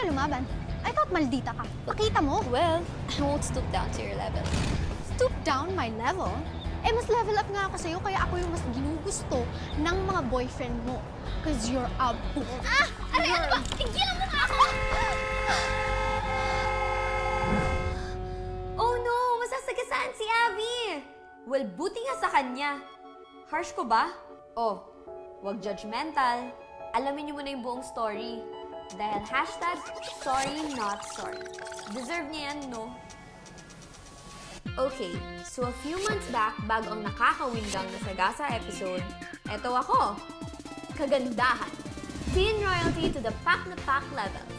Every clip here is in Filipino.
lumaban? I thought maldita ka. Pakita mo. Well, I won't stoop down to your level. Stoop down my level? Eh, mas level up nga ako sa'yo, kaya ako yung mas ginugusto ng mga boyfriend mo. Cause you're a boo. Ah! Aray, ano ba? Tigilan mo nga ako! Oh no! Masasagasaan si Abby! Well, buti nga sa kanya. Harsh ko ba? Oh, wag judgmental. Alamin niyo muna yung buong story. Dahil hashtag sorry not sorry. Deserve niya yan, no? Okay, so a few months back, bago ang nakakawindang na Sagasa episode, eto ako. Kagandahan. Teen royalty to the pack na pack levels.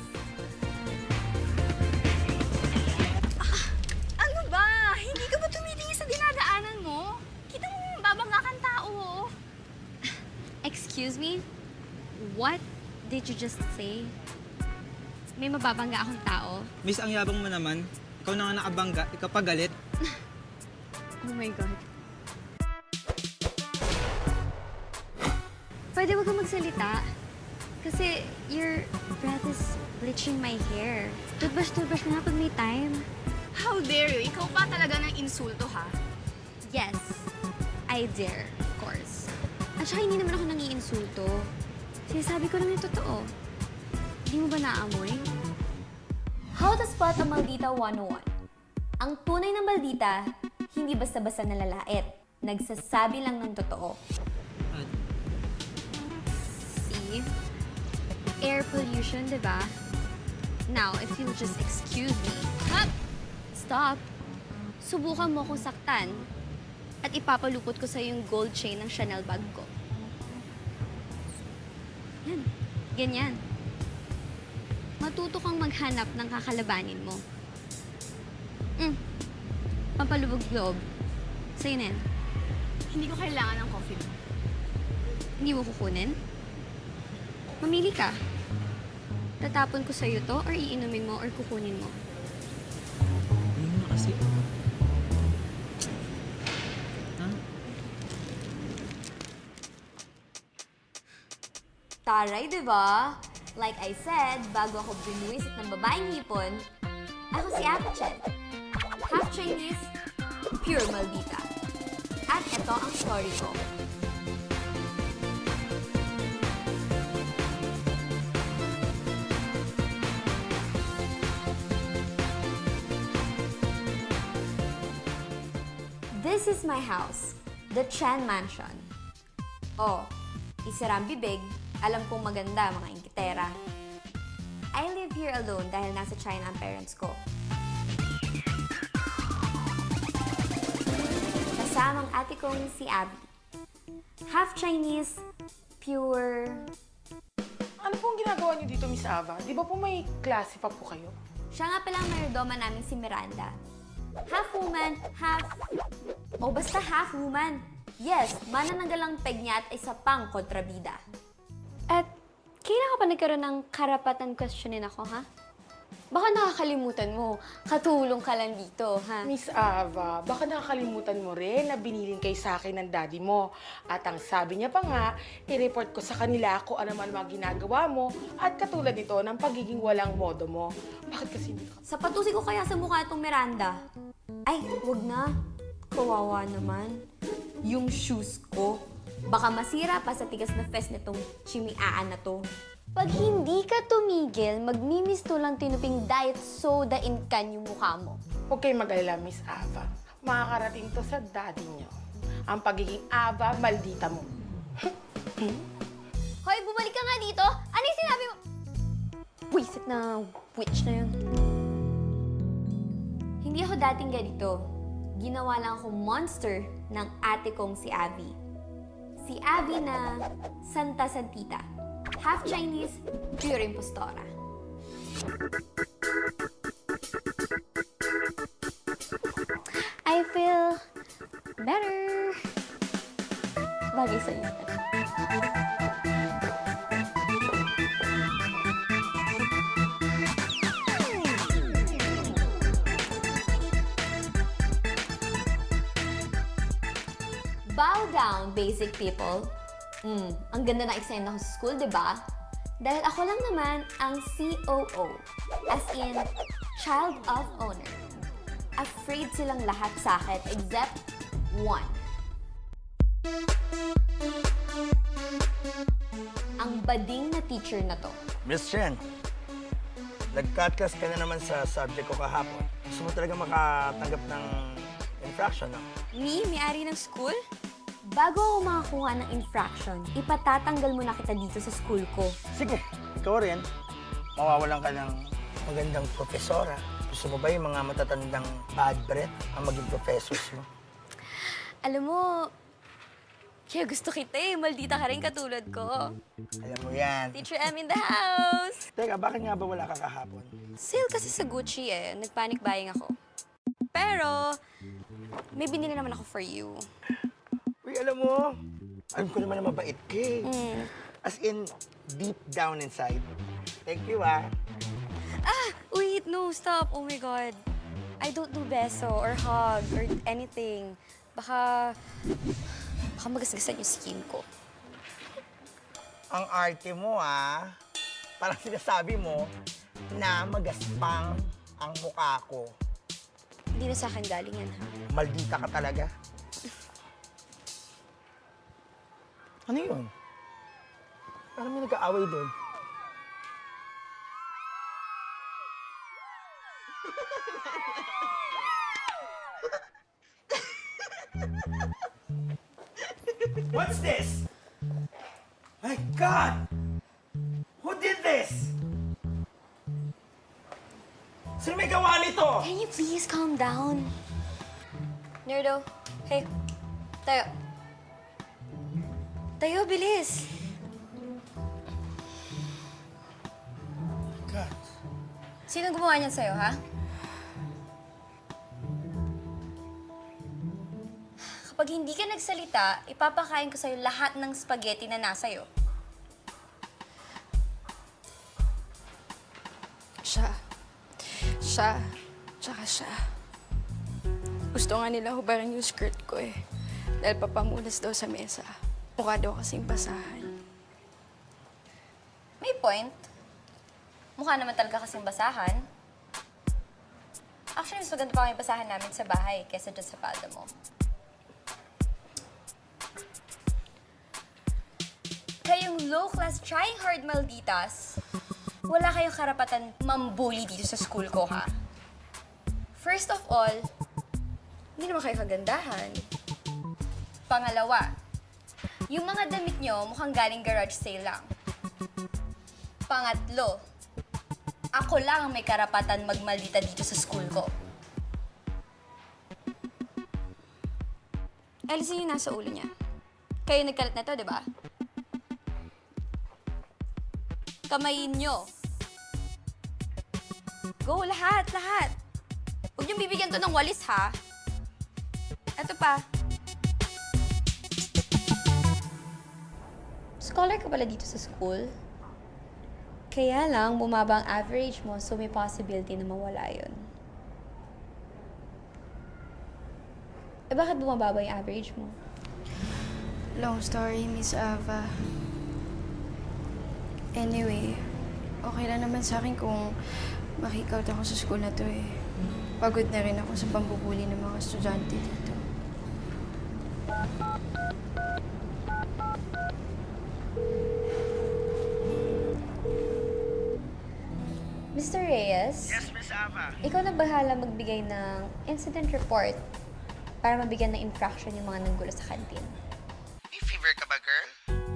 Ano ba? Hindi ka ba tumitingin sa dinadaanan mo? Kita mo yung babangga kang tao. Excuse me? What did you just say? May mababangga akong tao? Miss, ang yabang mo naman. Ikaw na nga nakabangga, ikaw pa galit. Oh my God. Pwede wag kang magsalita. Kasi your breath is bleaching my hair. Toothbrush na pag may time. How dare you? Ikaw pa talaga ng insulto, ha? Yes, I dare, of course. At saka hindi naman ako nangiinsulto. Sinasabi ko lang yung totoo. Hindi mo ba naamoy? How to spot a maldita 101. Ang tunay na maldita, hindi basta-basta nalalait. Nagsasabi lang ng totoo. See? Air pollution, di ba? Now, if you'll just excuse me. Hop! Stop! Subukan mo akong saktan at ipapalupot ko sa yung gold chain ng Chanel bag ko. Yan. Ganyan. Matuto kang maghanap ng kakalabanin mo. Pampalubog loob. Sa'yo na yan. Hindi ko kailangan ng coffee mo. Hindi mo kukunin? Mamili ka. Tatapon ko sa'yo to or iinumin mo or kukunin mo? Ano na kasi? Ha? Taray, di ba? Like I said, bago ako binuwisit ng babaeng hipon, ako si Ate Chen. Half Chinese, pure maldita. At ito ang story ko. This is my house, the Chen Mansion. Oh, isarang bibig, alam kong maganda mga ingkitera. I live here alone dahil nasa China ang parents ko. Kasamang ate kong si Abby. Half Chinese, pure... Ano pong ginagawa niyo dito, Miss Ava? Di ba po may klase pa po kayo? Siya nga pala ang mayordoma namin si Miranda. Half woman, half... O basta half woman. Yes, manananggalang peg niya at isa pang kontrabida. At kailan ka pa nagkaroon ng karapatan questionin ako, ha? Baka nakakalimutan mo, katulong ka lang dito, ha? Miss Ava, baka nakakalimutan mo rin na binilin kay sa akin ng daddy mo. At ang sabi niya pa nga, i-report ko sa kanila kung ano man mga ginagawa mo at katulad nito ng pagiging walang modo mo. Bakit kasi hindi ka... Sapatusin ko kaya sa mukha itong Miranda. Ay, wag na. Kawawa naman. Yung shoes ko. Baka masira pa sa tigas na fest nitong chimiaan na to. Pag hindi ka tumigil, magmimisto lang tinuping diet soda in can yung mukha mo. Huwag kayong mag-alala, Miss Ava. Makakarating to sa daddy niyo. Ang pagiging Ava, maldita mo. Hoy, bumalik ka nga dito! Ano yung sinabi mo? Wisit na witch na yun. Hindi ako dating ganito. Ginawa lang akong monster ng ate kong si Abby. Si Abby na Santa Santita. Half Chinese, pure impostora. I feel better. Bagay sa'yo. Bow down, basic people. Ang ganda ng eksena ko sa school, di ba? Dahil ako lang naman ang COO, as in, child of owner. Afraid silang lahat sa akin except one. Ang bading na teacher na to. Miss Chen, nag-cut-class ka na naman sa subject ko kahapon. Gusto mo talaga makatanggap ng infraction, no? Me, may-ari ng school? Bago ako makakuha ng infraction, ipatatanggal mo na kita dito sa school ko. Sige, ikaw rin. Mawawalan ka ng magandang profesora. Gusto mo ba yung mga matatandang bad breath ang maging professors mo? Alam mo, kaya gusto kita eh. Maldita ka rin katulad ko. Alam mo yan. Teacher M in the house! Teka, bakit nga ba wala ka kahapon? Sale kasi sa Gucci eh. Nag-panic buying ako. Pero, may binili naman ako for you. Uy, alam mo, alam ko naman na mabait ka eh. As in, deep down inside. Thank you, ah. Ah! Wait, no, stop. Oh my God. I don't do beso or hug or anything. Baka magasgasan yung skin ko. Ang arte mo, ah. Parang sinasabi mo na magaspang ang mukha ko. Hindi na sa akin galing yan, ha? Maldita ka talaga. Ano yun? Parang may nag-aaway doon. What's this? My God! Who did this? Sino may gawa nito? Can you please calm down? Nerdo, hey, tayo. Tayo, bilis. God. Sino gumawa niyan sa'yo, ha? Kapag hindi ka nagsalita, ipapakain ko sa'yo lahat ng spaghetti na nasa'yo. Tsaka siya. Gusto nga nila hubaran yung skirt ko eh. Dahil papamunas daw sa mesa. Mukha daw kasing basahan. May point. Mukha naman talaga kasing basahan. Actually, mas maganda pa kami basahan namin sa bahay kesa dyan sa palda mo. Kayong low-class, trying-hard malditas, wala kayong karapatan mambully dito sa school ko, ha? First of all, hindi naman kayo kagandahan. Pangalawa, yung mga damit nyo mukhang galing garage sale lang. Pangatlo, ako lang ang may karapatan magmaldita dito sa school ko. Alisin yung nasa ulo niya. Kayo nagkalat na to, di ba? Kamayin nyo. Go, lahat, lahat. Huwag niyong bibigyan to ng walis, ha? Eto pa. Scholar ka pala dito sa school. Kaya lang, bumaba ang average mo, so may possibility na mawala yun. Eh, bakit bumababa yung average mo? Long story, Miss Ava. Anyway, okay lang naman sa akin kung makikout ako sa school na to eh. Pagod na rin ako sa pambubuli ng mga estudyante dito. Mr. Reyes? Yes, Miss Ava. Ikaw na bahala magbigay ng incident report para mabigyan ng infraction yung mga nanggulo sa kantin. May fever ka ba, girl?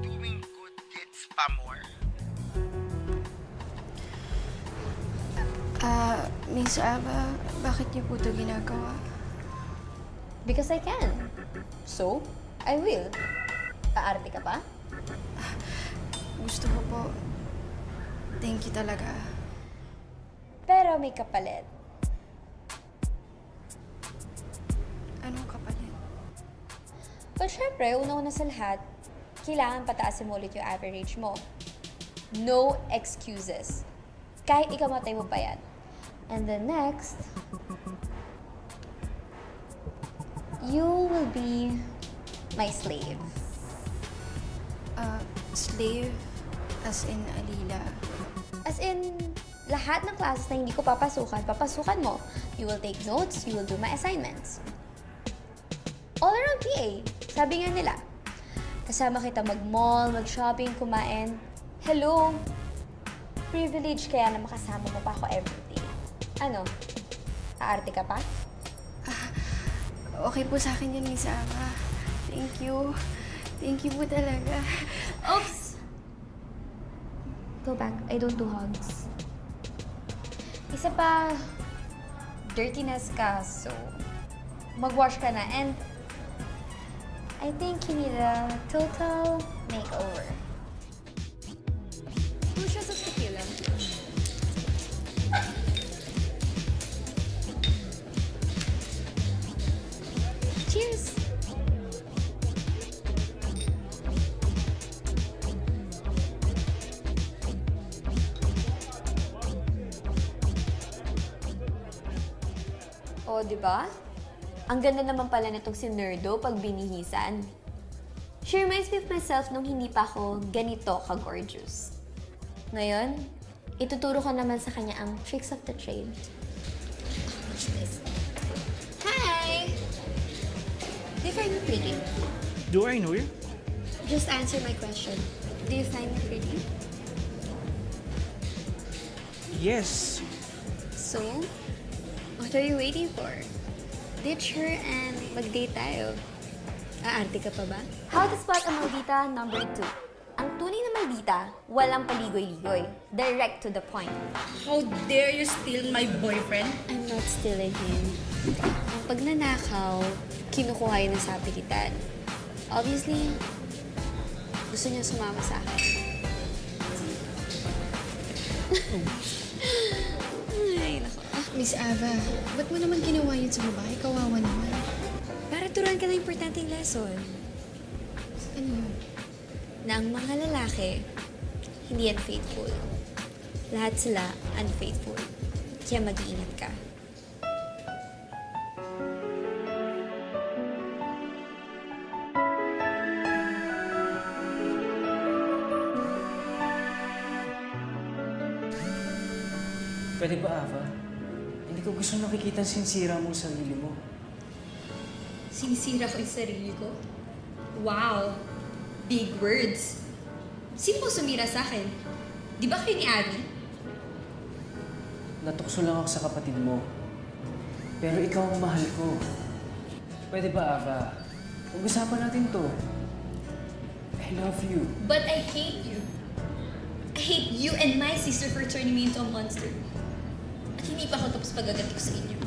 Doing good deeds pa more? Miss Ava, bakit niyo po ito ginagawa? Because I can. So, I will. Aarte ka pa? Gusto ko po. Thank you talaga. Pero may kapalit. Anong kapalit? Well, syempre, una-una sa lahat, kailangan pataasin mo ulit yung average mo. No excuses. Kahit ikaw matay mo pa yan. And then next, you will be my slave. Slave? As in, Alila. As in, lahat ng classes na hindi ko papasukan, papasukan mo. You will take notes, you will do my assignments. All around PA. Sabi nga nila, kasama kita mag-mall, mag-shopping, kumain. Hello? Privilege kaya na makasama mo pa ako everyday. Ano? Aarte ka pa? Okay po sa akin yan, Miss Ava. Thank you. Thank you po talaga. Oops! Go back. I don't do hugs. Isa pa, dirtiness ka, so mag-wash ka na. And I think you need a total makeover. 2 shots of tequila. Cheers! O, di ba? Ang ganda naman pala nitong si Nerdo pag binihisan. She reminds me of myself nung hindi pa ako ganito ka-gorgeous. Ngayon, ituturo ko naman sa kanya ang tricks of the trade. What's this? Hi! Do you find me pretty? Do I know you? Just answer my question. Do you find me pretty? Yes. So, what are you waiting for? Ditch her and mag-date tayo. Aarte ka pa ba? How to spot a maldita number 2. Ang tunay na maldita, walang paligoy-ligoy. Direct to the point. How dare you steal my boyfriend? I'm not stealing him. Ang pagnanakaw, kinukuha yun ng sapilitan. Obviously, gusto niya sumama sa akin. Ay, nako. Miss Ava, ba't mo naman ginawa yun sa babae? Kawawa naman. Para turuan ka ng importanteng lesson. Ano yun? Na ang mga lalaki, hindi yan faithful. Lahat sila unfaithful. Kaya mag-iingat ka. Pwede ba, Ava? Hindi ko gusto nakikita ang sinsira mong sarili mo. Sinisira ko yung sarili ko? Wow! Big words. Sino mo sumira sa akin? Di ba kayo ni Abby? Natukso lang ako sa kapatid mo. Pero ikaw ang mahal ko. Pwede ba, Ava? Pag-usapan natin to. I love you. But I hate you. I hate you and my sister for turning me into a monster. At hindi pa ako tapos pagagati ko sa inyo.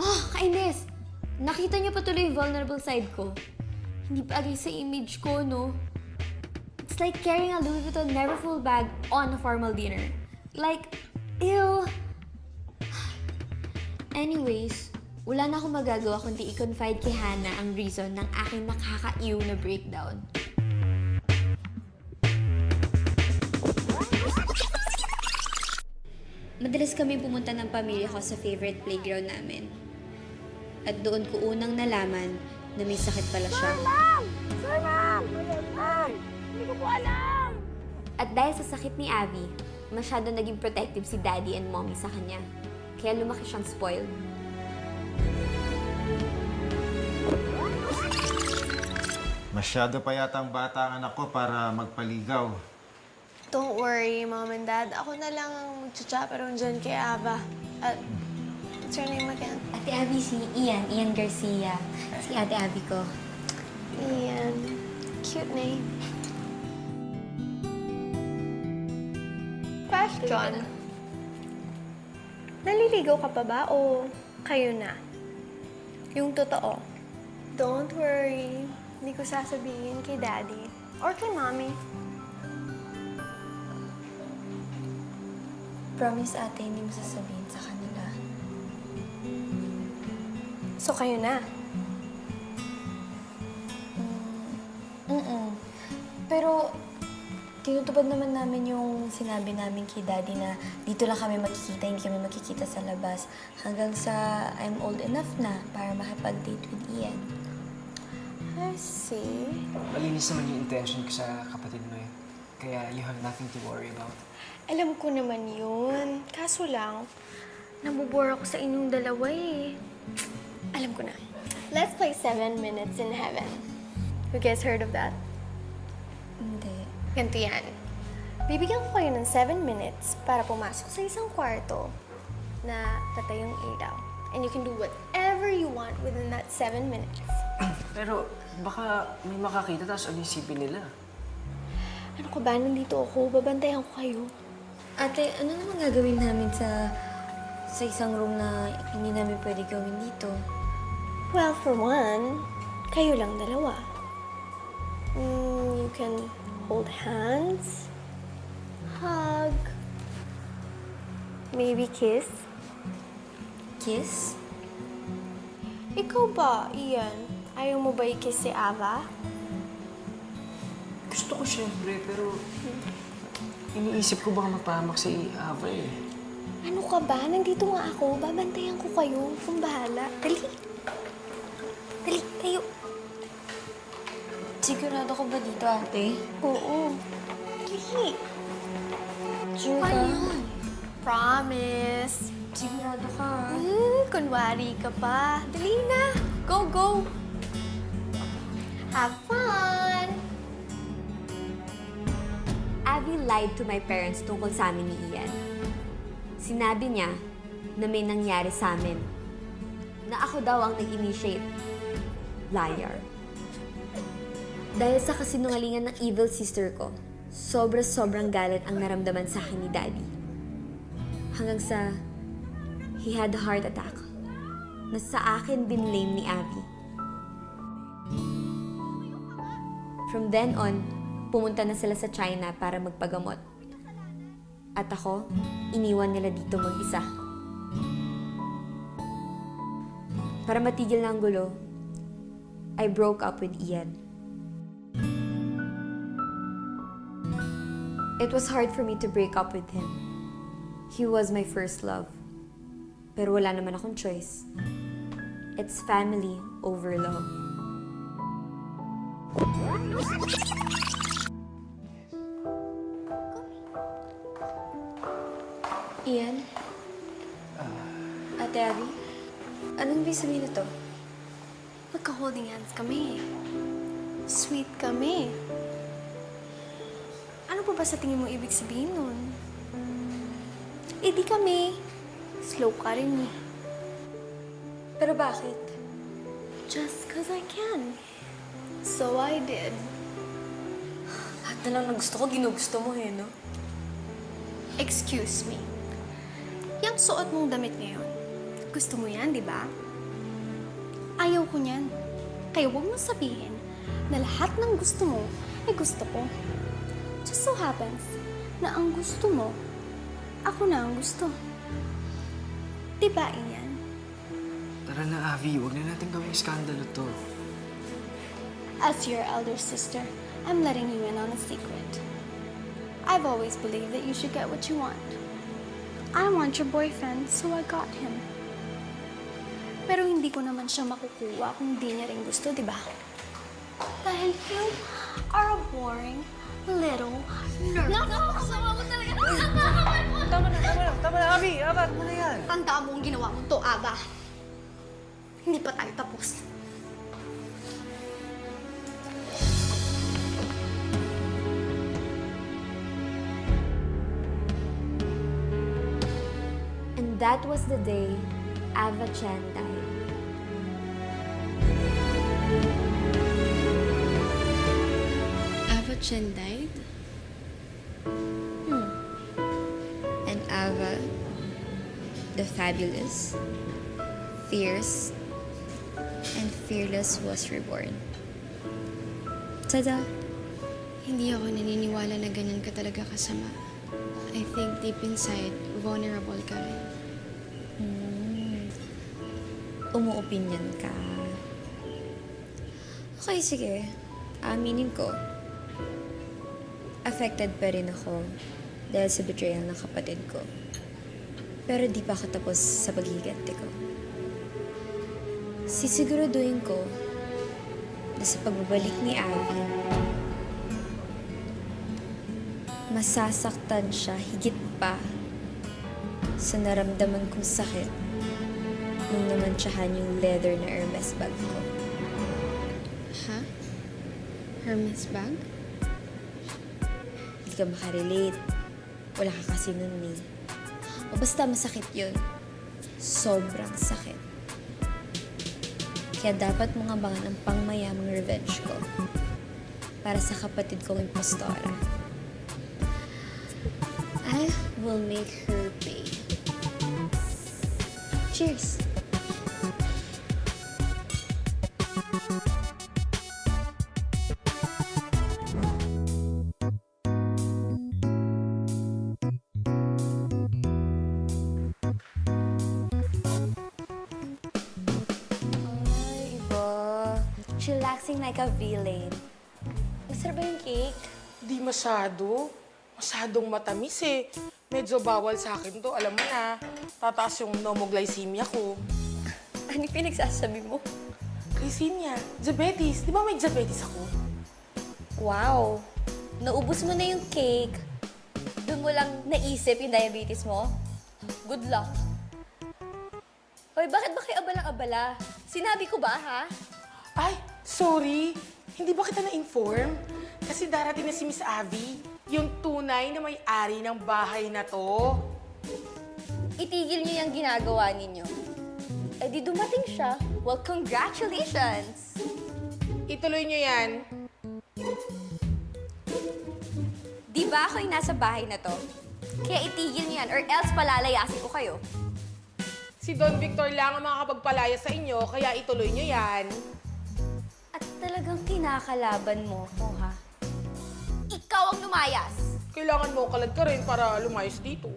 Oh, kainis! Nakita niyo pa tuloy yung vulnerable side ko. Hindi bagay sa image ko, no? It's like carrying a Louis Vuitton Neverfull bag on a formal dinner. Like, ew! Anyways, wala na akong magagawa kundi i-confide kay Hannah ang reason ng aking nakaka-ew na breakdown. Madalas kami pumunta ng pamilya ko sa favorite playground namin. At doon ko unang nalaman na may sakit pala siya. Sir, ma'am! Hindi ko po alam! At dahil sa sakit ni Abby, masyado naging protective si Daddy and Mommy sa kanya. Kaya lumaki siyang spoiled. Masyado pa yata ang bata ang anak ko para magpaligaw. Don't worry, Mom and Dad. Ako na lang ang magchachaperon dyan kay Ava. At, what's your name again? Ate Abby si Ian Garcia. Si Ate Abby ko. Ian. Cute name. Question. Naliligaw ka pa ba o kayo na? Yung totoo. Don't worry. Hindi ko sasabihin kay Daddy or kay Mommy. Promise, ate, hindi mo sasabihin sa kanila. So, kayo na. Pero, tinutupad naman namin yung sinabi namin kay Daddy na dito lang kami makikita, hindi kami makikita sa labas. Hanggang sa I'm old enough na para makipag-date with Ian. I see. Malinis naman yung intention ko sa kapatid mo eh. Kaya you have nothing to worry about. Alam ko naman yun. Kaso lang, nabubore ako sa inyong dalawa eh. Alam ko na. Let's play 7 Minutes in Heaven. You guys heard of that? Hindi. Ganito yan. Bibigyan ko kayo ng 7 minutes para pumasok sa isang kwarto na tatay yung ilaw. And you can do whatever you want within that 7 minutes. Pero baka may makakita tapos ano isipin nila? Ano ka ba? Nandito ako. Babantayan ko kayo. Ate, ano naman gagawin namin sa isang room na hindi namin pwede gawin dito? Well, for one, kayo lang dalawa. You can hold hands, hug, maybe kiss. Kiss? Ikaw ba, Ian? Ayaw mo ba i-kiss si Ava? Gusto ko syempre, pero iniisip ko baka magpahamak si Ava eh. Ano ka ba? Nandito nga ako. Babantayan ko kayo. Kung bahala. Dali. Dali, tayo. Sigurado ko ba dito, ate? Oo. Dali. Sure ka? Promise. Sigurado ka. Kunwari ka pa. Dali na. Go, go. Have fun. Abby lied to my parents tungkol sa amin ni Ian. Sinabi niya na may nangyari sa amin. Na ako daw ang nag-initiate. Liar. Dahil sa kasinungalingan ng evil sister ko, sobrang galit ang naramdaman sa akin ni Daddy. Hanggang sa he had a heart attack na sa akin binlame ni Abby. From then on, pumunta na sila sa China para magpagamot. At ako, iniwan nila dito mag-isa. Para matigil na ang gulo, I broke up with Ian. It was hard for me to break up with him. He was my first love. Pero wala naman akong choice. It's family over love. Ian? Ate Abby? Anong ibig sabihin nito? Magka-holding hands kami. Sweet kami. Ano pa ba sa tingin mo ibig sabihin nun? Eh di kami. Slow ka rin eh. Pero bakit? Just 'cause I can. So I did. Lahat na lang na gusto ko, ginugusto mo eh, no? Excuse me. Yang suot mong damit ngayon, gusto mo yan, di ba? Ayaw ko niyan. Kaya huwag mo sabihin na lahat ng gusto mo ay gusto ko. Just so happens na ang gusto mo, ako na ang gusto. Di ba, Ian? Tara na, Abby. Huwag na natin gawing skandalo to. As your elder sister, I'm letting you in on a secret. I've always believed that you should get what you want. I want your boyfriend, so I got him. Pero hindi ko naman siya makukuha kung di niya rin gusto, di ba? Dahil you are a boring little nerd. Nakakasawa ko talaga. Tama na, Abby! Aba, ano na yan? Tandaan mo ang ginawa mo to, Aba. Hindi pa tayo tapos. And that was the day Ava Chen died. Ava Chen died? And Ava, the fabulous, fierce, and fearless was reborn. Tada! Hindi ako naniniwala na ganyan ka talaga kasama. I think deep inside, vulnerable ka rin. Umuopinyon ka. Okay, sige. Aminin ko. affected pa rin ako dahil sa betrayal ng kapatid ko. Pero di pa ako tapos sa paghiganti ko. Sisiguraduhin ko na sa pagbabalik ni Abby, masasaktan siya higit pa sa naramdaman kong sakit nung namantsahan yung leather na Hermes bag ko. Ha? Hermes bag? Hindi ka makarelate. Wala ka kasi nun eh. O basta masakit yun. Sobrang sakit. Kaya dapat mong abangan ang pangmayamang revenge ko para sa kapatid kong impostora. I will make her pay. Cheers! Ay, iba. Chillaxing like a villain. Masarap ba yung cake? Di masyado. Masyadong matamis eh. Medyo bawal sa akin to. Alam mo na, tataas yung nomoglycemia ko. Ano pinagsasabi mo? Glycemia, diabetes. Di ba may diabetes ako? Wow! Naubos mo na yung cake. Doon mo lang naisip yung diabetes mo? Good luck. Hoy, bakit ba kayo abalang-abala? Sinabi ko ba, ha? Ay, sorry. Hindi ba kita na-inform? Kasi darating na si Miss Abby, yung tunay na may-ari ng bahay na to. Itigil niyo yung ginagawa ninyo. Eh di dumating siya. Well, congratulations! Ituloy niyo yan. Di ba ako yung nasa bahay na to? Kaya itigil niyo yan or else palalayasin ko kayo. Si Don Victor lang ang makakapagpalaya sa inyo, kaya ituloy niyo yan. At talagang kinakalaban mo ko, ha? Ikaw ang lumayas! Kailangan mo kalad ka rin para lumayos dito.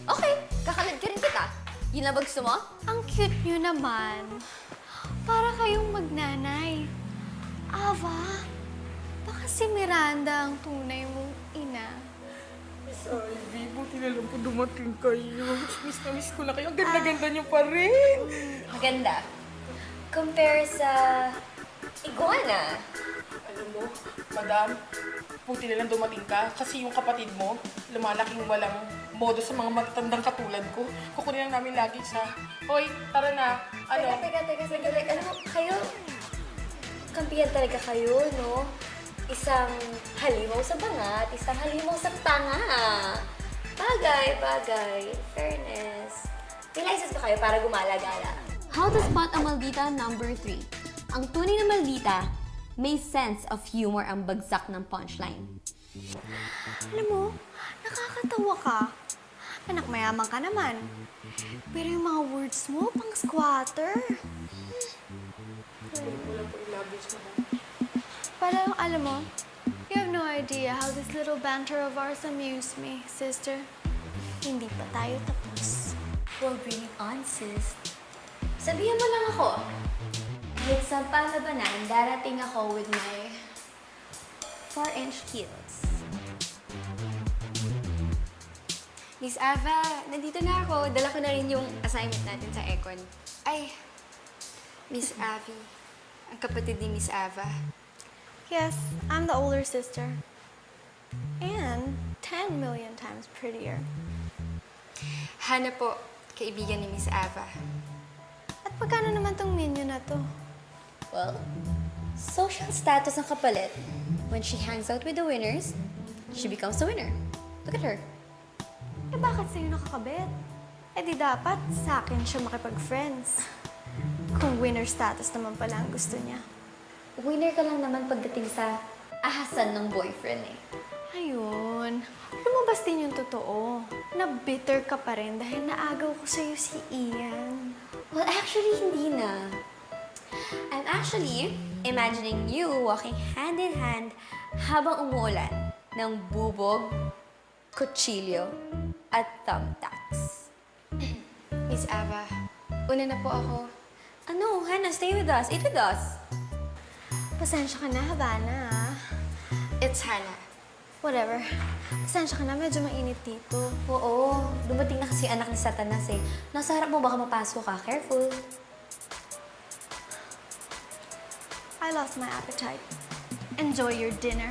Okay, kakalad ka rin kita. Yun na ba gusto mo? Ang cute nyo naman. Para kayong magnanay. Ava, baka si Miranda ang tunay mong ina. Miss Ivy, buti na lang po dumating kayo. Miss na miss ko na kayo. Ang ganda-ganda niyo pa rin. Maganda. Compare sa iguana. Alam mo, madam, buti na lang dumating ka kasi yung kapatid mo, lumalaking walang modo sa mga matatandang katulad ko. Kukunin lang namin lagi siya. Hoy, tara na. Ano? Teka, sandali. Alam mo, kayo, kampiyan talaga kayo, no? Isang halimaw sa bangat, isang halimaw sa tanga. Bagay. Fairness. May license ba kayo para gumala-gala? How to spot a maldita number 3. Ang tunay na maldita, may sense of humor ang bagsak ng punchline. Alam mo, nakakatawa ka. Anak, mayaman ka naman. Pero yung mga words mo, pang squatter. Parang, alam mo, you have no idea how this little banter of ours amused me, sister. Hindi pa tayo tapos. Well, bring it on, sis. Sabihan mo lang ako. Kahit sa palabanan, darating ako with my 4-inch heels. Miss Ava, nandito na ako. Dala ko na rin yung assignment natin sa Econ. Ay, Miss Abby. Ang kapatid ni Miss Ava. Yes, I'm the older sister. And 10 million times prettier. Hana po, kaibigan ni Miss Ava. At magkano naman tong menu na to? Well, social status ng kapalit. When she hangs out with the winners, she becomes a winner. Look at her. Eh bakit sa'yo nakakabit? Eh di dapat sa akin siya makipag-friends. Kung winner status naman pala ang gusto niya. Winner ka lang naman pagdating sa ahasan ng boyfriend eh. Ayun. Lumabas din yung totoo. Na bitter ka pa rin dahil naagaw ko sa'yo si Ian. Well, actually, hindi na. I'm actually imagining you walking hand in hand habang umuulan ng bubog, kutsilyo, at thumbtacks. Miss Ava, una na po ako. Ano, Hannah, stay with us. Eat with us. Pasensya ka na, Havana. It's Hannah. Whatever. Pasensya ka na, medyo mainit dito. Oo, dumating na kasi anak ni Satanas eh. Nasa harap mo baka mapasok ka. Careful. I lost my appetite. Enjoy your dinner.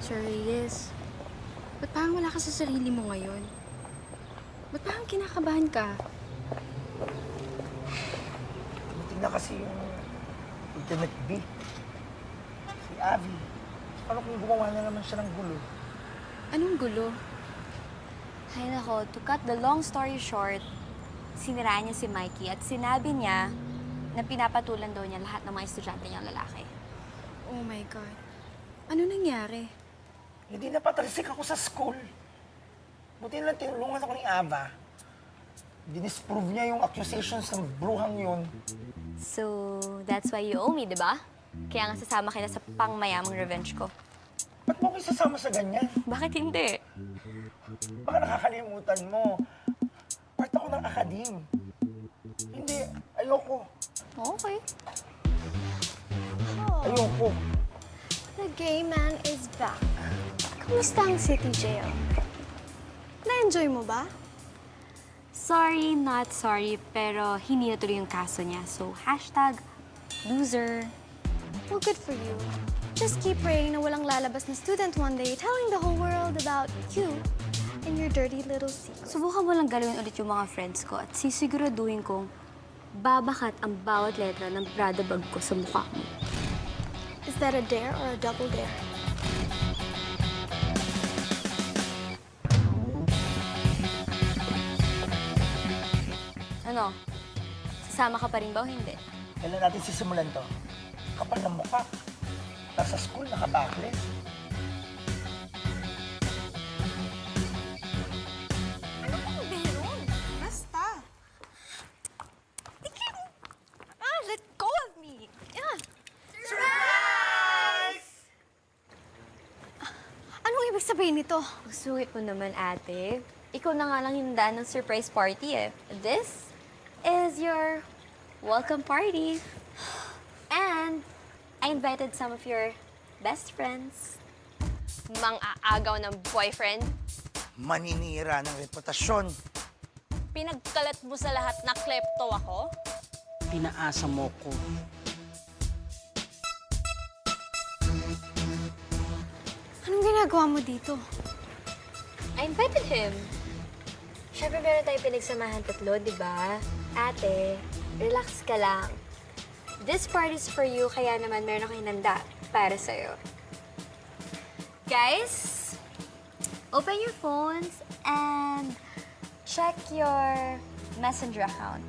Sir Reyes, ba't parang wala ka sa sarili mo ngayon? Ba't parang kinakabahan ka? Dumating na kasi yung ultimate B. Si Abby. Paano kung gumawa na naman siya ng gulo? Anong gulo? Ay nako, to cut the long story short, siniraan niya si Mikey at sinabi niya na pinapatulan daw niya lahat ng mga estudyante niyang lalaki. Oh my God. Ano nangyari? Hindi na patalsik ako sa school. Buti lang tinulungan ako ni Ava. Dinisprove niya yung accusations ng bruhang yun. So, that's why you owe me, di ba? Kaya nga sasama kita sa pangmayamang revenge ko. Ba't mo ko isasama sa ganyan? Bakit hindi? Baka nakakalimutan mo. Part ako ng akadim. Hindi, ayoko. Okay. Ayoko. The gay man is back. Kamusta ang city jail? Na-enjoy mo ba? Sorry, not sorry, pero hindi natuloy yung kaso niya. So, #loser. Well, good for you. Just keep praying na walang lalabas na student one day telling the whole world about you and your dirty little secrets. Subukan mo lang galawin ulit yung mga friends ko at sisiguraduhin kong babakat ang bawat letra ng Prada bag ko sa mukha mo. Is that a dare or a double dare? Ano? Sasama ka pa rin ba o hindi? Kailan natin sisimulan to? Kapal ng mukha. Nasa school, naka-backless. Ano bang meron? Basta. Let go of me. Yeah. Anong ibig sabihin nito? Ang sweet mo naman, ate. Ikaw na nga lang hinandaan ng surprise party eh. This is your welcome party. And I invited some of your best friends. Mang-aagaw ng boyfriend. Maninira ng reputasyon. Pinagkalat mo sa lahat na klepto ako. Pinaasa mo ko. Anong ginagawa mo dito? I invited him. Siyempre meron tayong pinagsamahan tatlo, di ba? Ate, relax ka lang. This party is for you, kaya naman meron ako hinanda para sa'yo. Guys, open your phones and check your messenger account.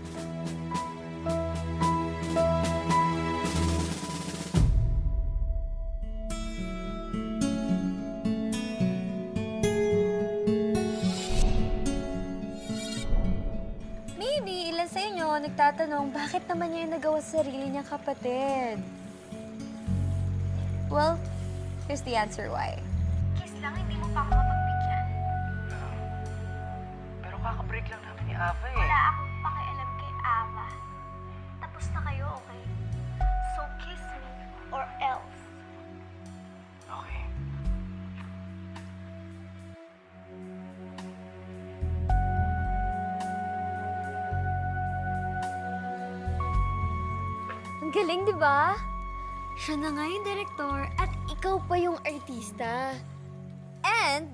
Maybe ilan sa inyo nagtatanong bakit naman niya yung nagawa sa sarili niyang kapatid. Well, here's the answer why. Kiss lang, hindi mo pa ako mapagbigyan. Pero kaka-break lang namin ni Ava eh. Wala akong pakialam kay Ava. Tapos na kayo, okay? So kiss me or else. Okay. Ang galing, di ba? Siya na nga yung direktor at ikaw pa yung artista. And,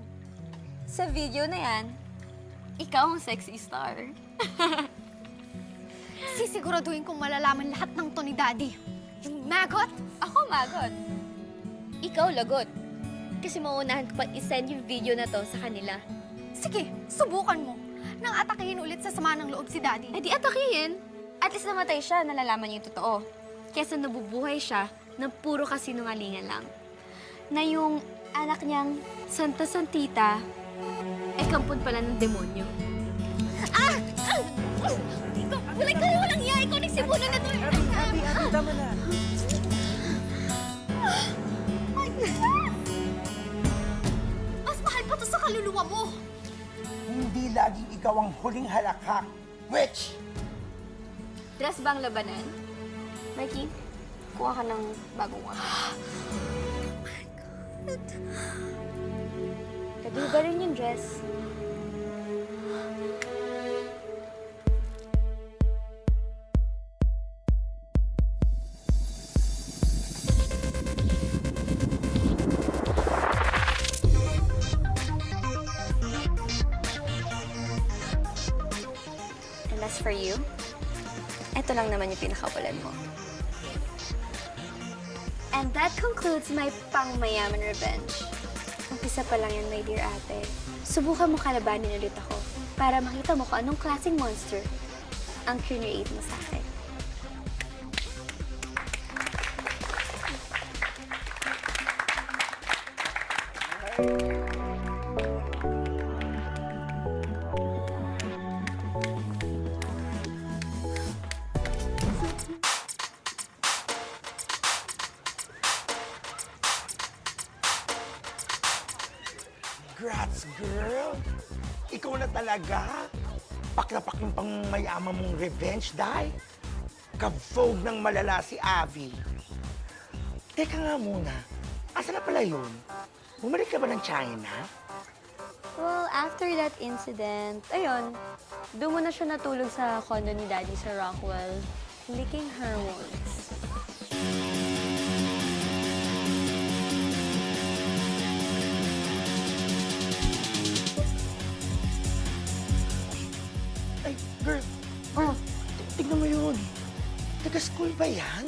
sa video na yan, ikaw ang sexy star. Sisiguraduhin kong malalaman lahat ng to ni Daddy. Yung maggot! Ako magot. Ikaw lagot. Kasi mauunahan ko pang isend yung video na to sa kanila. Sige, subukan mo. Nang atakihin ulit sa sama ng loob si Daddy. Eh di atakihin. At least namatay siya, nalalaman niya yung totoo. Kesa nabubuhay siya ng puro kasinungalingan lang. Na yung anak niyang Santa-Santita ay kampon pala ng demonyo. Walang iya! Ikaw nagsimulan na to! Abby, tama na. My God! Mas mahal pa to sa kaluluwa mo! Hindi laging ikaw ang huling halakhak, witch! Dress bang labanan? Mikey, kuha ka ng bagong one. Gabi ba rin yung dress? And as for you, ito lang naman yung pinakawalan mo. And that concludes my pangmayaman revenge. Umpisa pa lang yan, my dear ate. Subukan mo kalabanin ulit ako para makita mo kung anong klaseng monster ang create mo sa akin. Congrats, girl! Ikaw na talaga? Paklapak yung pang mayaman mong revenge, Day. Kabog ng malala si Abby. Teka nga muna, asa na pala yun? Bumalik ka ba ng China? Well, after that incident, ayun, doon muna siya natulog sa condo ni Daddy sa Rockwell, licking her wounds. Ay, girl, tignan mo yun. Taga-school ba yan?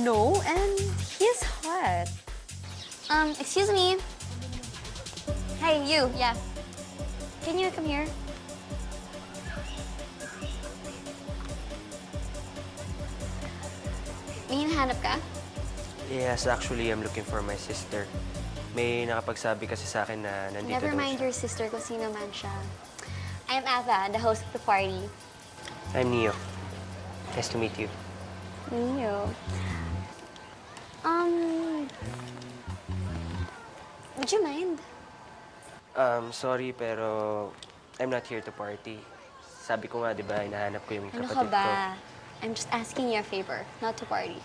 No, and he's hot. Excuse me. Hey, you. Yeah. Can you come here? May hinahanap ka? Yes, actually, I'm looking for my sister. May nakapagsabi kasi sa akin na nandito Never daw mind siya. your sister kung sino man siya. I'm Ava, the host of the party. I'm Neo. Nice to meet you. Neo. Would you mind? Sorry, pero I'm not here to party. Sabi ko nga, di ba, hinahanap ko yung Ano kapatid ka ko. ba? I'm just asking you a favor, not to party.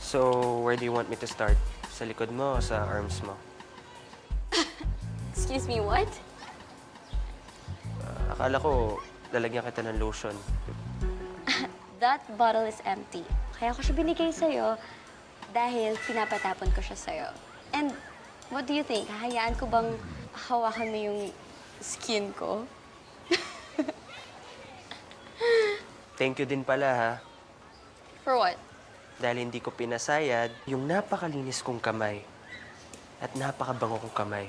So, where do you want me to start? Sa likod mo o sa arms mo? Excuse me, what? Akala ko, lalagyan kita ng lotion. That bottle is empty. Kaya ko siya binigay sa'yo dahil pinapatapon ko siya sa'yo. And what do you think? Hahayaan ko bang hawakan mo yung skin ko? Thank you din pala, ha? For what? Dahil hindi ko pinasayad yung napakalinis kong kamay at napakabango kong kamay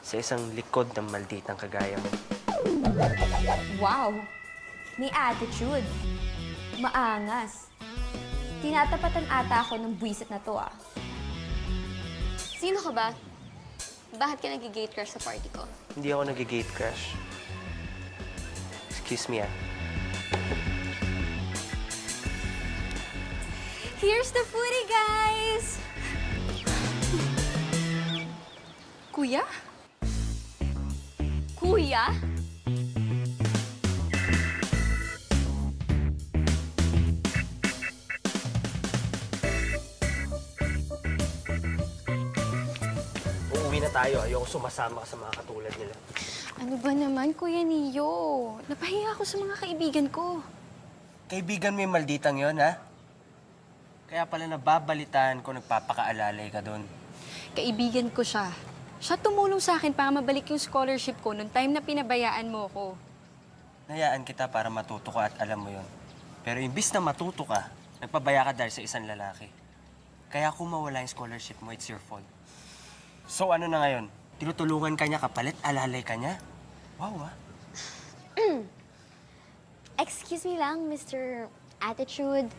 sa isang likod ng malditang kagaya mo. Wow! May attitude. Maangas. Tinatapatan ata ako ng buwisit na to, ah. Sino ka ba? Bakit ka nag-gate crush sa party ko? Hindi ako nag-gate crush. Excuse me, ah. Here's the foodie, guys! Kuya? Kuya? Uuwi na tayo. Ayoko sumasama ka sa mga katulad nila. Ano ba naman, Kuya Neo? Napahiya ako sa mga kaibigan ko. Kaibigan mo yung malditang yon, ha? Kaya pala nababalitaan ko, nagpapakaalalay ka doon. Kaibigan ko siya. Siya tumulong sa akin para mabalik yung scholarship ko nung time na pinabayaan mo ko. Nayaan kita para matuto ka at alam mo yon. Pero imbis na matuto ka, nagpabaya ka dahil sa isang lalaki. Kaya kung mawala yung scholarship mo, it's your fault. So ano na ngayon? Tinutulungan ka niya kapalit, alalay ka niya? Wow, ah. Excuse me lang, Mr. Attitude.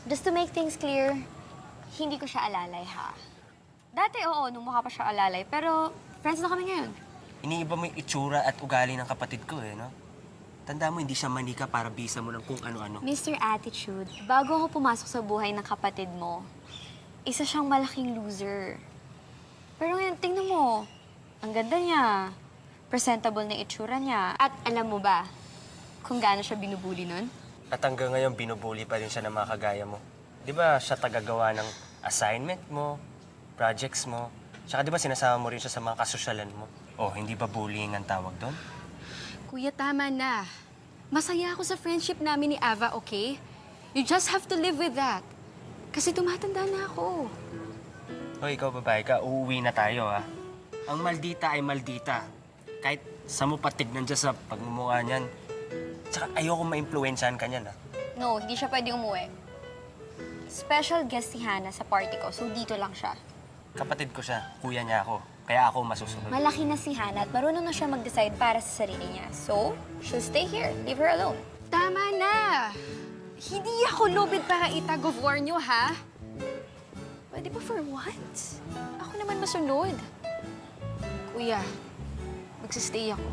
Just to make things clear, hindi ko siya alalay, ha? Dati, oo, nung mukha pa siya alalay. Pero, friends na kami ngayon. Iniiba mo yung itsura at ugali ng kapatid ko, eh, no? Tanda mo, hindi siya manika para bisa mo ng kung ano-ano. Mr. Attitude, bago ako pumasok sa buhay ng kapatid mo, isa siyang malaking loser. Pero ngayon, tingnan mo. Ang ganda niya. Presentable na itsura niya. At alam mo ba kung gaano siya binubuli nun? At hanggang ngayon, binubuli pa rin siya ng mga kagaya mo. Di ba siya tagagawa ng assignment mo, projects mo, tsaka di ba sinasama mo rin siya sa mga kasosyalan mo? Oh, hindi ba bullying ang tawag doon? Kuya, tama na. Masaya ako sa friendship namin ni Ava, okay? You just have to live with that. Kasi tumatanda na ako. Hoy, ikaw babae ka, uuwi na tayo, ha? Ang maldita ay maldita. Kahit sa mo patignan dyan sa pagmumukha niyan. Tsaka ayoko ma-impluensyahan ka niyan, ha? No, hindi siya pwede umuwi. Special guest si Hannah sa party ko, so dito lang siya. Kapatid ko siya, kuya niya ako. Kaya ako masusunod. Malaki na si Hannah at marunong na siya mag-decide para sa sarili niya. So, she'll stay here. Leave her alone. Tama na! Hindi ako lubid para itag of war niyo, ha? Pwede ba for once? Ako naman masunod. Kuya, magsistay ako.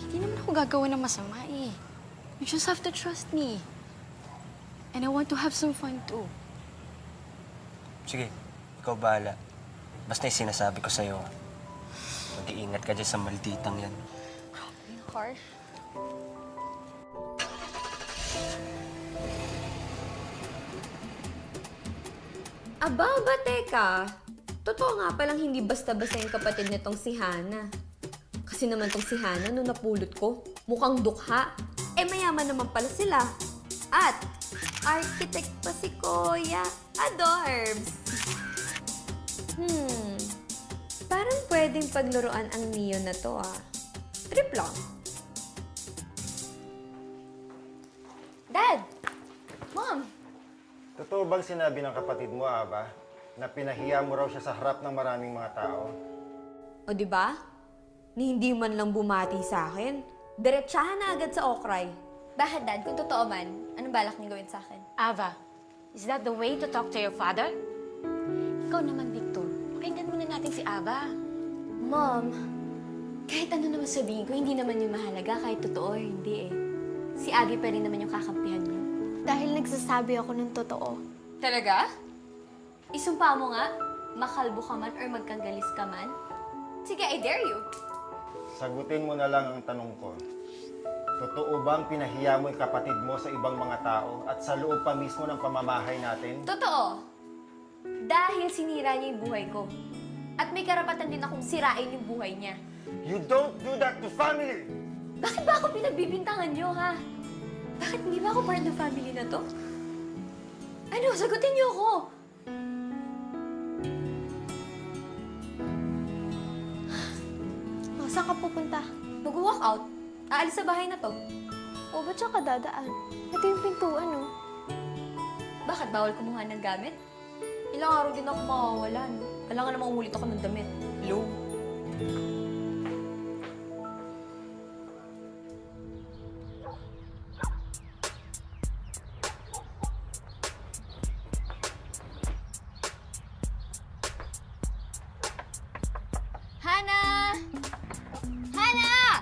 Hindi naman ako gagawa ng masama, eh. You just have to trust me. And I want to have some fun, too. Sige, ikaw bahala. Basta yung sinasabi ko sa'yo, mag-iingat ka dyan sa malditang yan. Harsh. Aba, teka. Totoo nga palang hindi basta-basta yung kapatid nitong si Hannah. Kasi naman tong si Hannah, nung napulot ko, mukhang dukha. Eh, mayaman naman pala sila. At, architect pa si Kuya. Adorbs! Parang pwedeng paglaruan ang neon na to, ah. Trip lang. Dad! Mom! Totoo bang sinabi ng kapatid mo, Ava, na pinahiya mo raw siya sa harap ng maraming mga tao? O, di ba? Ni hindi man lang bumati sa akin. Diretsahan na agad sa okray. Bakit, Dad? Kung totoo man, anong balak niyo gawin sa akin? Ava, is that the way to talk to your father? Ikaw naman, Victor. Pakinggan muna natin si Ava. Mom, kahit ano naman sabihin ko, hindi naman yung mahalaga kahit totoo o hindi eh. Si Abby pa rin naman yung kakampihan niyo. Dahil nagsasabi ako ng totoo. Talaga? Isumpa mo nga, makalbo ka man or magkanggalis ka man. Sige, I dare you. Sagutin mo na lang ang tanong ko. Totoo bang pinahiya mo yung kapatid mo sa ibang mga tao at sa loob pa mismo ng pamamahay natin? Totoo. Dahil sinira niya yung buhay ko. At may karapatan din akong sirain yung buhay niya. You don't do that to family! Bakit ba ako pinagbibintangan niyo, ha? Bakit hindi ba ako part ng family na to? Ano? Sagutin niyo ako! Oh, saan ka pupunta? Mag-walk out. Aalis sa bahay na to. O, ba't siya ka dadaan? Ito yung pintuan, oh. Bakit? Bawal kumuha ng gamit? Ilang araw din ako mawawala, no? Kailangan naman umulit ako ng damit. Hello? Hannah! Hannah!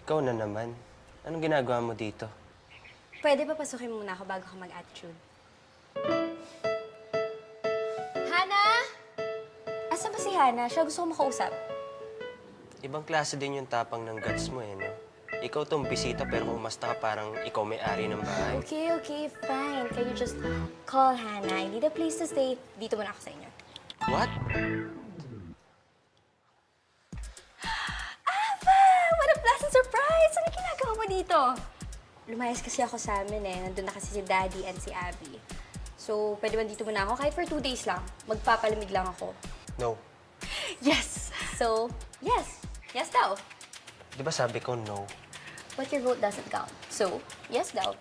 Ikaw na naman. Anong ginagawa mo dito? Pwede ba pasukin mo muna ako bago ka mag-attitude? Hannah! Asa ba si Hannah? Siya gusto ko makausap. Ibang klase din yung tapang ng guts mo, eh, no? Ikaw tong bisita pero kung umasta ka parang ikaw may-ari ng bahay. Okay, fine. Can you just call Hannah? I need a place to stay. Dito muna ako sa inyo. What? What a pleasant surprise! Ano ginagawa mo dito? Lumayas kasi ako sa amin eh. Nandun na kasi si Daddy and si Abby. So, pwede ba dito muna ako? Kahit for 2 days lang. Magpapalamig lang ako. No. Yes! So, yes. Yes daw. Di ba sabi ko no? But your vote doesn't count. So, yes daw.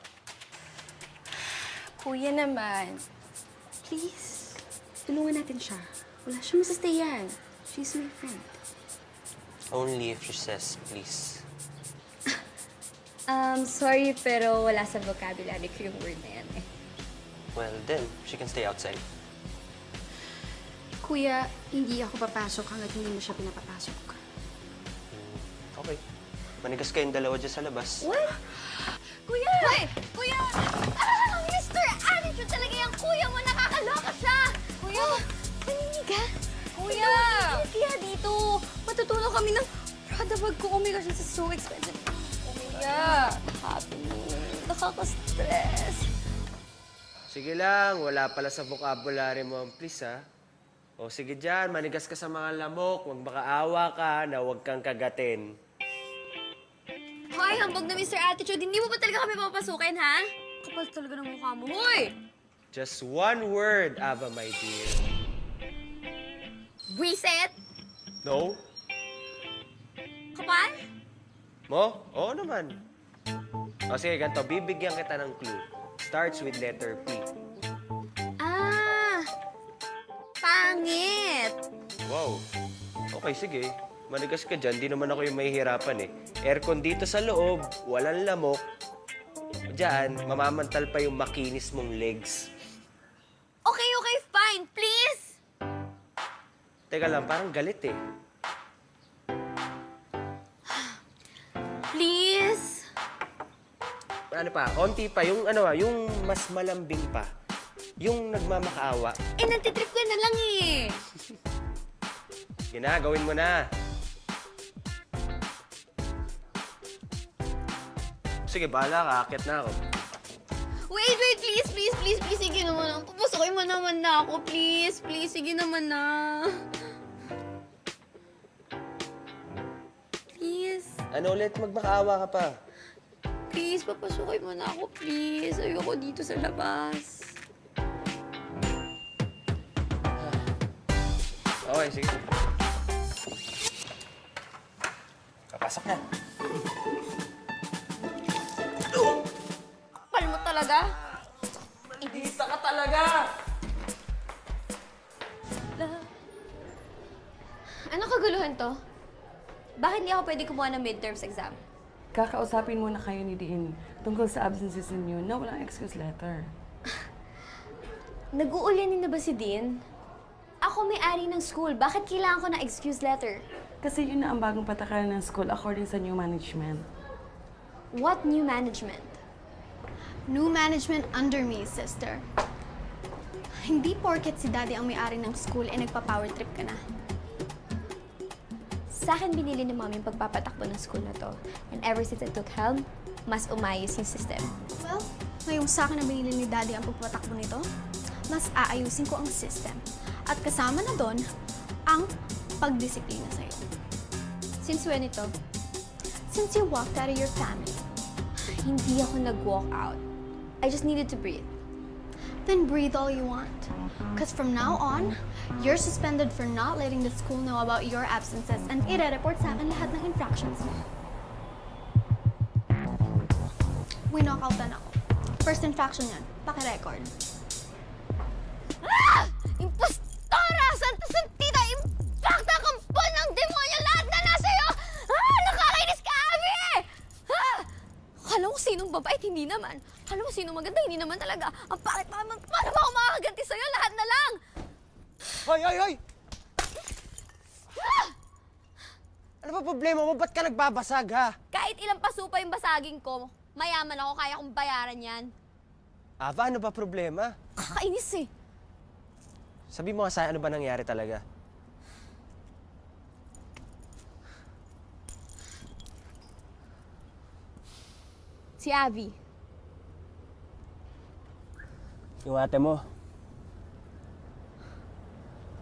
Kuya naman. Please, tulungan natin siya. Wala siyang masastayan. She's my friend. Only if she says please. Sorry pero wala sa vocabulary ko yung word na yan eh. Well, then, she can stay outside. Kuya, hindi ako papasok hanggat hindi mo siya pinapapasok. Okay. Manigas kayong dalawa dyan sa labas. What? Kuya! Hoy! Kuya! Mr. Attitude talaga yung kuya mo! Nakakaloka siya! Kuya! Paniniga! Kuya! Kaya dito! Matutunan kami ng Prada bag ko. Oh my gosh, this is so expensive. Kuya! Nakaka-stress. Sige lang, wala pala sa vocabulary mo ang please, ha? O sige dyan, manigas ka sa mga lamok. Huwag makaawa ka na huwag kang kagatin. Hoy, hambog na Mr. Attitude. Hindi mo ba talaga kami papasukin, ha? Kapal talaga ng mukha mo. Hoy! Just one word, Ava, my dear. Reset? No? Kapal? Mo? Oo naman. O sige, ganito. Bibigyan kita ng clue. Starts with letter P. Ah! Pangit! Wow. Okay, sige. Manigas ka dyan. Di naman ako yung mahihirapan eh. Aircon dito sa loob, walang lamok. Diyan, mamamantal pa yung makinis mong legs. Okay, fine. Please! Teka lang, parang galit eh. Please! Ano pa? Konti pa. Yung yung mas malambing pa. Yung nagmamakaawa. Eh, nantitrip ka na lang eh. Sige na, gawin mo na. Sige, bahala ka. Akit na ako. Wait, please. Sige naman. Papasukin mo naman na ako, please. Sige naman na. Please. Ano ulit? Magmakaawa ka pa. Please, papasukin mo na ako, please. Ayoko dito sa labas. Okay, sige. Kapasok na. Kapal mo talaga? Isa ka talaga! Ano kaguluhan to? Bakit hindi ako pwede kumuha ng midterms exam? Kakausapin muna kayo ni Dean tungkol sa absences ninyo na walang excuse letter. Nag-uulanin na ba si Dean? Ako may-ari ng school. Bakit kailangan ko ng excuse letter? Kasi yun na ang bagong patakaran ng school according sa new management. What new management? New management under me, sister. Hindi porket si Daddy ang may-ari ng school eh nagpa-power trip ka na. Sa akin binili ni Mami yung pagpapatakbo ng school na to. And ever since I took helm, mas umayos yung system. Well, ngayong sa akin na binili ni Daddy ang pagpapatakbo nito, mas aayusin ko ang system. At kasama na doon ang pagdisiplina sa'yo. Since when ito? Since you walked out of your family, Hindi ako nag-walk out. I just needed to breathe. then breathe all you want. Because from now on, you're suspended for not letting the school know about your absences and i-report sa akin lahat ng infractions mo. Winokoutan ako. First infraction yan. Paki-record. Ah! Impostora! Santa-santita! Impacta! Kampal ng demonyo! Lahat na nasa'yo! Ah! Nakakainis ka, Abby! Ah! Akala mo sinong babait? Hindi naman. Akala mo sinong maganda? Hindi naman talaga. Ang pangit naman. Paano ba ako makakaganti sa'yo? Lahat na lang! Hoy! Ah! Ano ba problema mo? Ba't ka nagbabasag, ha? Kahit ilang paso pa yung basaging ko, mayaman ako, kaya kong bayaran yan. Ava, ano ba problema? Kakainis eh. Sabi mo nga sa'yo, ano ba nangyari talaga? Si Abby. Yung ate mo,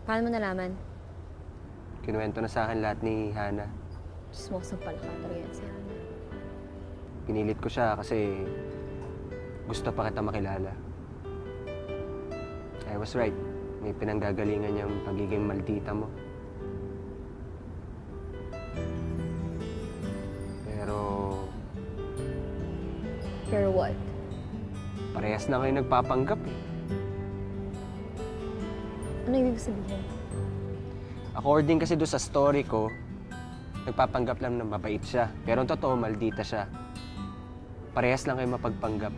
Paano mo nalaman? kinuwento na sa akin lahat ni Hana. Smoksang pala ka talaga yan si Hana. Pinilit ko siya kasi gusto pa kita makilala. I was right. May pinanggagalingan niyang pagiging maldita mo. Pero what? Parehas na kayo nagpapanggap eh. Ano ibig sabihin? According kasi doon sa story ko, nagpapanggap lang na mabait siya. Pero ang totoo, maldita siya. Parehas lang kayo mapagpanggap.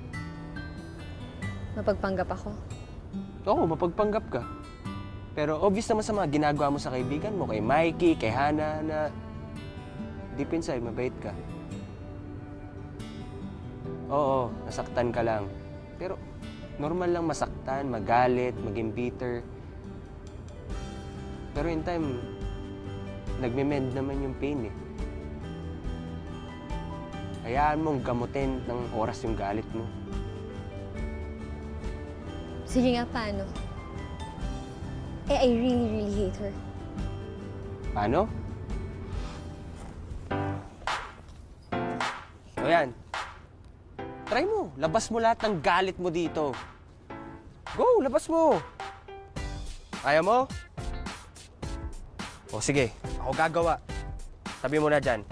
Mapagpanggap ako. Oo, mapagpanggap ka. Pero obvious naman sa mga ginagawa mo sa kaibigan mo, kay Mikey, kay Hana, na deep inside, mabait ka. Oo, nasaktan ka lang. Pero normal lang masaktan, magalit, maging bitter. Pero in time, nagme-mend naman yung pain eh. Hayaan mong gamutin ng oras yung galit mo. Sige nga, paano? I really, really hate her. Paano? O yan. Try mo. Labas mo lahat ng galit mo dito. Go, labas mo. Ayaw mo? O sige, ako gagawa. Tabi mo na dyan.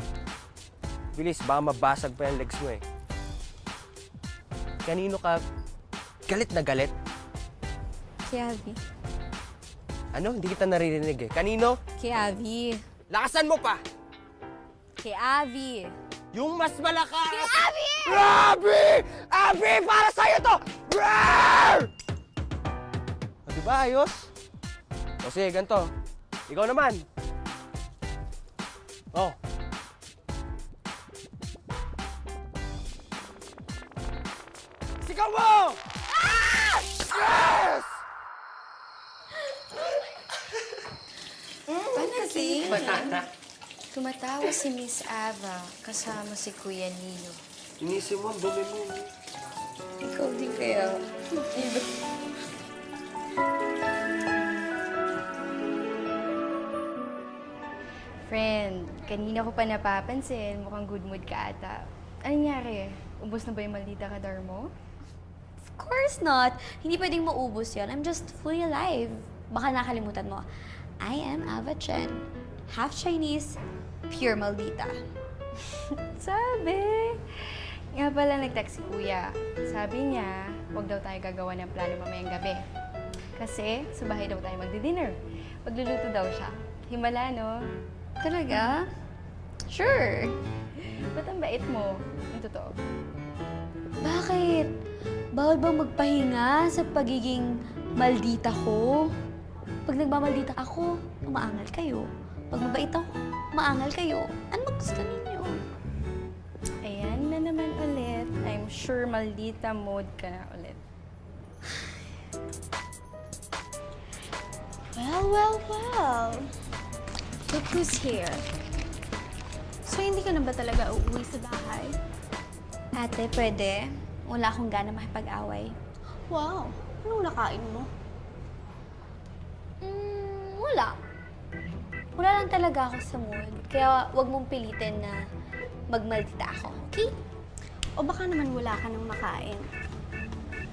Bilis, baka mabasag pa yung legs mo eh. Kanino ka galit na galit? Kay Abby. Ano? Hindi kita naririnig eh. Kanino? Kay Abby. Lakasan mo pa! Kay Abby. Yung mas malakas! Kay Abby! Abby! Abby! Para sa'yo to! Rawr! O, diba ayos? O sige, ganito. Ikaw naman. Oh. Sigaw mo! Ah! Yes! Panagin. Tumatawa si Miss Ava kasama si Kuya Nino. Inisip mo, dumi mo. Ikaw din kaya. Friend, kanina ko pa napapansin. Mukhang good mood ka ata. Anong nangyari? Ubus na ba yung maldita kadar mo? Of course not. Hindi pwedeng maubos yan. I'm just fully alive. Baka nakalimutan mo. I am Ava Chen. Half Chinese, pure maldita. Sabi! Nga pala nag-text si Kuya. Sabi niya, huwag daw tayo gagawa ng plano mamayang gabi. Kasi sa bahay daw tayo magdi-dinner. Pagluluto daw siya. Himala, no? Talaga? Sure. Ba't ang bait mo? Ang totoo. Bakit? Bawal bang magpahinga sa pagiging maldita ko? Pag nagmamaldita ako, umaangal kayo. Pag mabait ako, umaangal kayo. Ano ba gusto ninyo? Ayan na naman ulit. I'm sure maldita mode ka na ulit. Well. Look who's here. So, hindi ka na ba talaga uuwi sa bahay? Ate, pwede? Wala akong gana makipag-away. Wow, anong nakain mo? Wala. Wala lang talaga ako sa mood. Kaya wag mong pilitin na magmaldita ako, okay? O baka naman wala ka nang makain.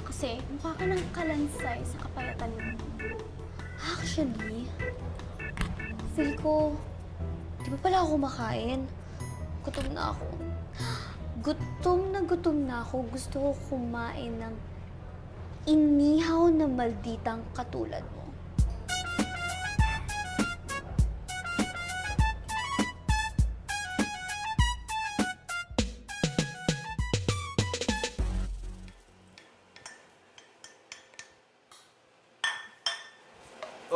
Kasi mukha ka ng kalansay sa kapayatan mo. Actually, feel ko, di ba pala ako makain? Gutom na ako. Gutom na ako. Gusto ko kumain ng inihaw na malditang katulad mo.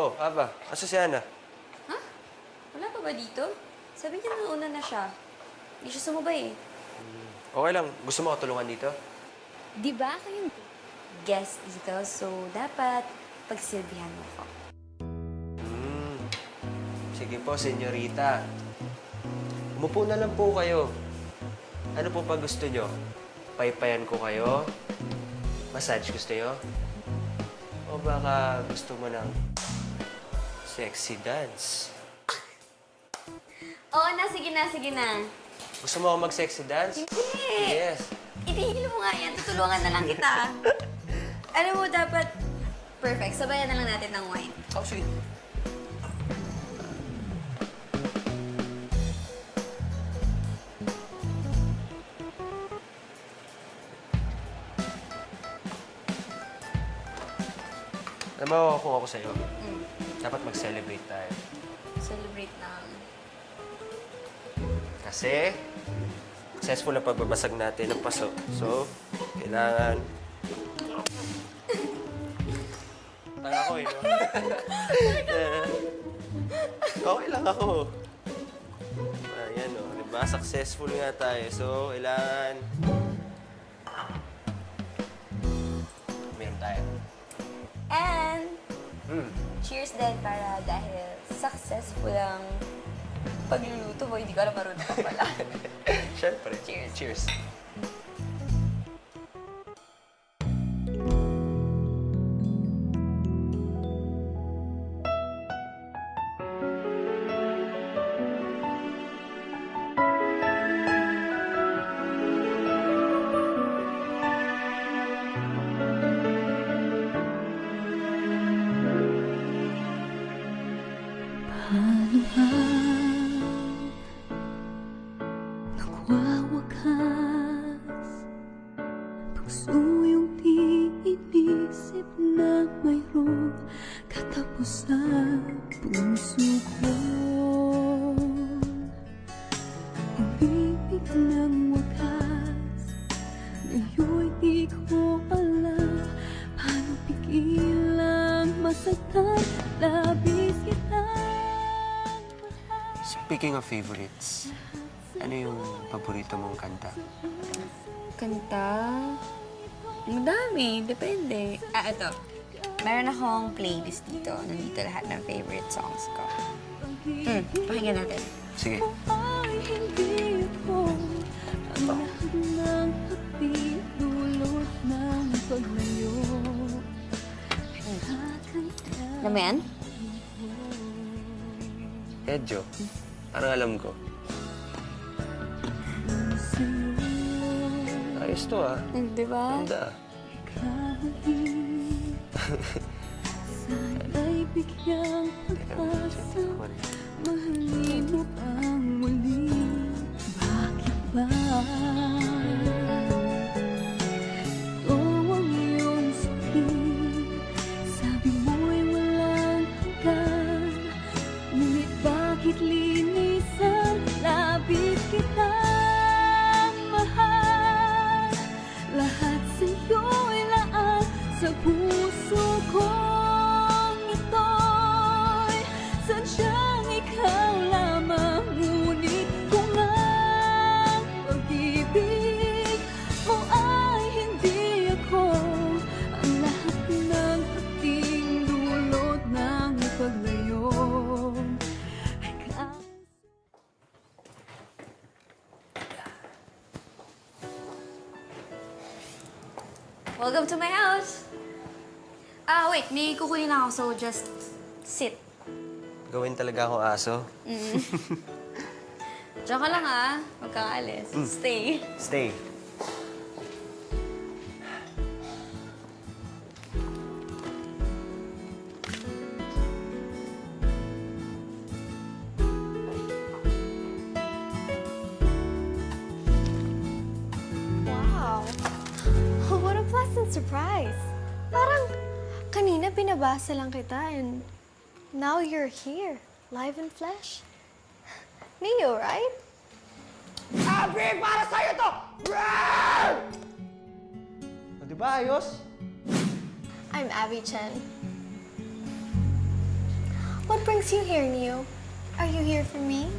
Oh, Ava, asa si Ana? Ha? Wala pa ba dito? Sabi niya nauna na siya. Hindi siya sumabay eh. Okay lang. Gusto mo ako tulungan dito? Di ba kayong guest dito? So, dapat pagsilbihan mo ko. Sige po, senyorita. Umupo na lang po kayo. Ano po pa gusto nyo? Paypayan ko kayo? Massage gusto nyo? O baka gusto mo ng sexy dance? Oo na, sige na. Gusto mo ako mag-sexy dance? Hindi! Yes. Itigil mo nga yan. Tutulungan na lang kita. Alam mo, dapat perfect. Sabayan na lang natin ng wine. Oh, sige. Alam mo, kung ako sa'yo, dapat mag-celebrate tayo. Celebrate na. Kasi, successful na pagbabasag natin ng paso. So, kailangan Tanga ko eh, no? Okay lang ako. Ayan, o. Diba? Successful nga tayo. So, kailangan... Meron tayo. And, cheers din para dahil successful ang pagluluto mo. Hindi ko alam marunong pa pala. Siyempre. Cheers. Cheers. Paano ba nagwawakas? Puso'y di inisip na mayroong katapusan. Puso ko umibig ng wakas. Ngayon'y di ko alam paano pigilang masaktan. Labis kita. Speaking of favorites, ano yung paborito mong kanta? Kanta? Madami. Depende. Ito. Meron akong playlist dito. Nandito lahat ng favorite songs ko. Pakinggan natin. Sige. Ay, hindi ako ang lahat ng hati dulot ng paglayo. Alam mo yan? Medyo. Parang alam ko. Ayos to, ah. Di ba? Ganda. Sana'y bigyang pag-asa, mahalin mo ang muli. Bakit ba? Ito ang iyong sakit. Sabi mo'y walang hanggan. Ngunit bakit linisan? Labis kitang mahal. Lahat sa'yo'y laan sa puso kong ito'y sadyang ikaw lamang. Ngunit kung ang pag-ibig mo ay hindi ako, ang lahat ng ating dulot ng paglayo ay Welcome to my house! Wait. May kukunin lang ako, so just sit. Gawin talaga akong aso. Diyan ka lang, Huwag kang alis. Stay. Stay. Wow! What a pleasant surprise! Parang kanina pinabasa lang kita and now you're here, live in flesh. Neo, right? Abby, para sa'yo to! Rawr! O, di ba ayos? I'm Abby Chen. What brings you here, Neo? Are you here for me?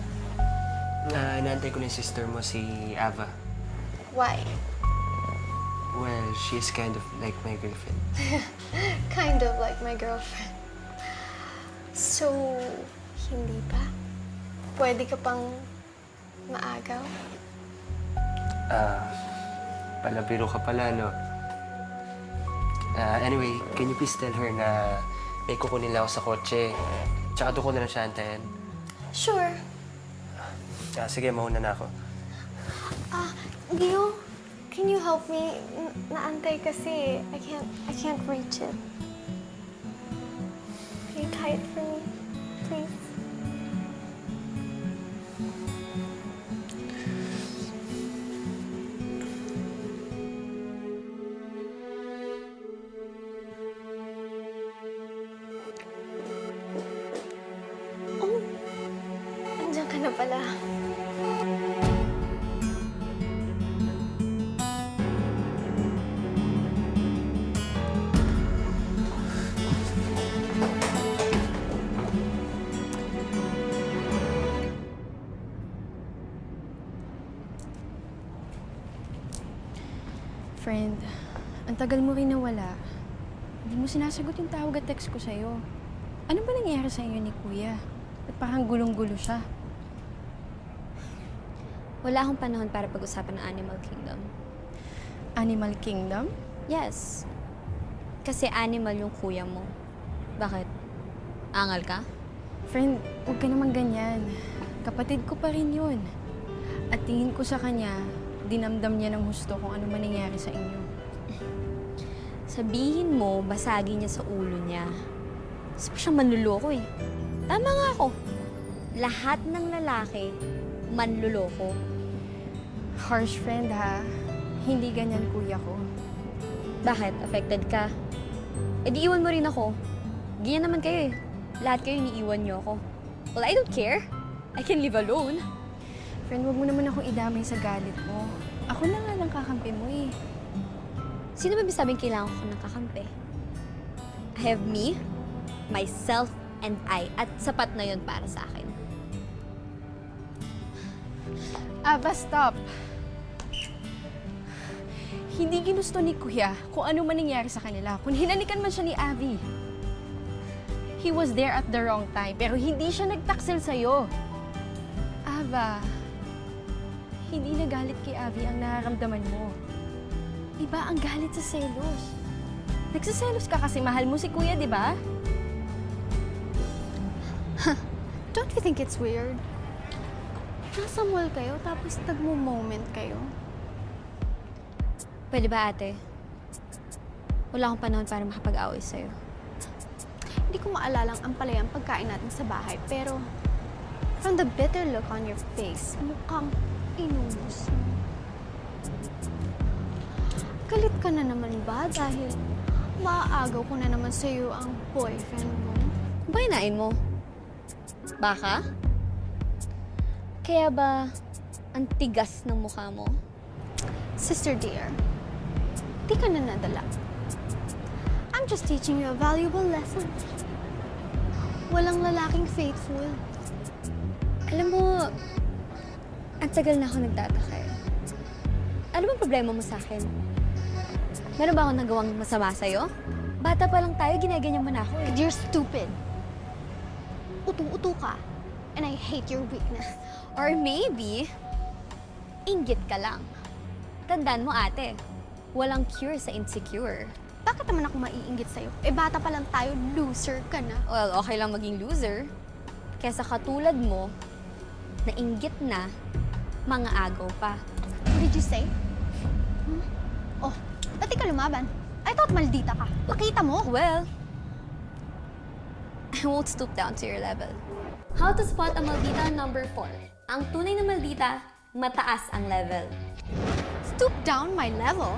Inaantay ko na yung sister mo, si Ava. Why? Well, she's kind of like my girlfriend. Kind of like my girlfriend. So, hindi pa? Pwede ka pang maagaw? Palabiro ka pala, no? Anyway, can you please tell her na may kukunin lang ako sa kotse? Tsaka doon ko na lang siya antayin. Sure. Sige, mauna na ako. Neo, can you help me? Naantay kasi. I can't reach it. Can you tie it for me, please? Oh, andiyan ka na pala. Friend, ang tagal mo rin nawala. Hindi mo sinasagot yung tawag at text ko sa'yo. Ano ba nangyari sa inyo ni Kuya? At parang gulong-gulo siya. Wala akong panahon para pag-usapan ng Animal Kingdom. Animal Kingdom? Yes. Kasi animal yung kuya mo. Bakit? Angal ka? Friend, huwag ka naman ganyan. Kapatid ko pa rin yun. At tingin ko sa kanya, dinamdam niya ng husto kung ano man nangyari sa inyo. Sabihin mo, basagin niya sa ulo niya. Gusto pa siyang manluloko eh. Tama nga ako. Lahat ng lalaki, manluloko. Harsh friend ha. Hindi ganyan kuya ko. Bakit? Affected ka? E di iwan mo rin ako. Ganyan naman kayo eh. Lahat kayo iniiwan niyo ako. Well, I don't care. I can live alone. Friend, wag mo naman akong idamay sa galit mo. Ako na nga lang kakampi mo eh. Sino ba sabing kailangan ko ng kakampi? I have me, myself, and I. At sapat na yun para sa akin. Ava, stop! Hindi ginusto ni Kuya kung ano man nangyari sa kanila. Kung hinalikan man siya ni Abby. He was there at the wrong time, pero hindi siya nagtaksil sa'yo. Ava, hindi nagalit kay Abby ang nararamdaman mo. Iba ang galit sa selos. Nagsiselos ka kasi mahal mo si Kuya, di ba? Don't you think it's weird? Nasa mall kayo, tapos tagmo-moment kayo. Pwede ba, ate? Wala akong panahon para makapag-away sa'yo. Hindi ko maalalang ampalayang pagkain natin sa bahay, pero from the bitter look on your face, mukhang inubos mo. Galit ka na naman ba dahil maaagaw ko na naman sa'yo ang boyfriend mo? Bayanain mo. Baka? Kaya ba ang tigas ng mukha mo? Sister dear, di ka na nadala. I'm just teaching you a valuable lesson. Walang lalaking faithful. Alam mo, ang tagal na ako nagtataka eh. Ano bang problema mo sa akin? Meron ba akong nagawang masama sa'yo? Bata pa lang tayo, ginaganyan mo na ako eh. You're stupid. Utu-utu ka. And I hate your weakness. Or maybe, inggit ka lang. Tandaan mo ate, walang cure sa insecure. Bakit naman ako maiinggit sa'yo? Eh, bata pa lang tayo, loser ka na. Well, okay lang maging loser. Kesa katulad mo, nainggit na, mga agaw pa. What did you say? Oh, pati ka lumaban. I thought maldita ka. Pakita mo. Well, I won't stoop down to your level. How to spot a maldita number 4. Ang tunay na maldita, mataas ang level. Stoop down my level?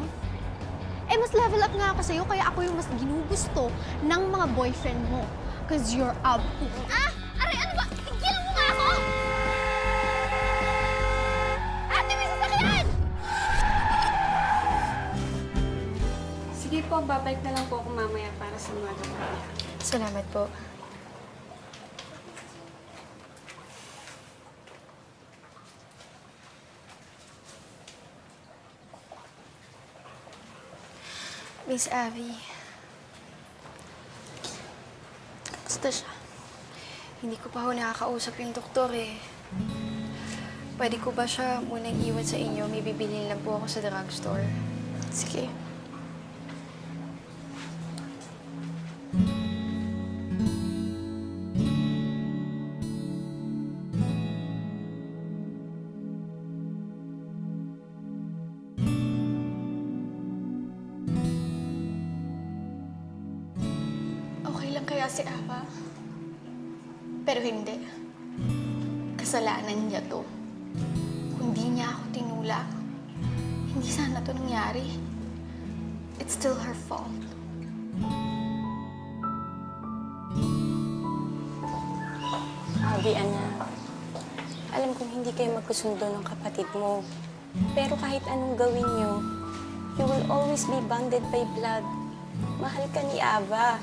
Eh, mas level up nga ako sa'yo, kaya ako yung mas ginugusto ng mga boyfriend mo. Cause you're up. Ah! Aray, ano ba? Tigilan mo nga ako! Ate, may sasakyan! Sige po, babalik na lang po ako mamaya para sa mga gamit. Salamat po. Miss Abby. Kamusta siya? Hindi ko pa ho nakakausap yung doktor eh. Pwede ko ba siya munang iwan sa inyo? May bibilin lang po ako sa drugstore. Sige. Okay lang kaya si Ava? Pero hindi. Kasalanan niya to. Kung di niya ako tinulak, hindi sana to nangyari. It's still her fault. Abby, anak. Alam kong hindi kayo magkasundo ng kapatid mo. Pero kahit anong gawin niyo, you will always be bonded by blood. Mahal ka ni Ava.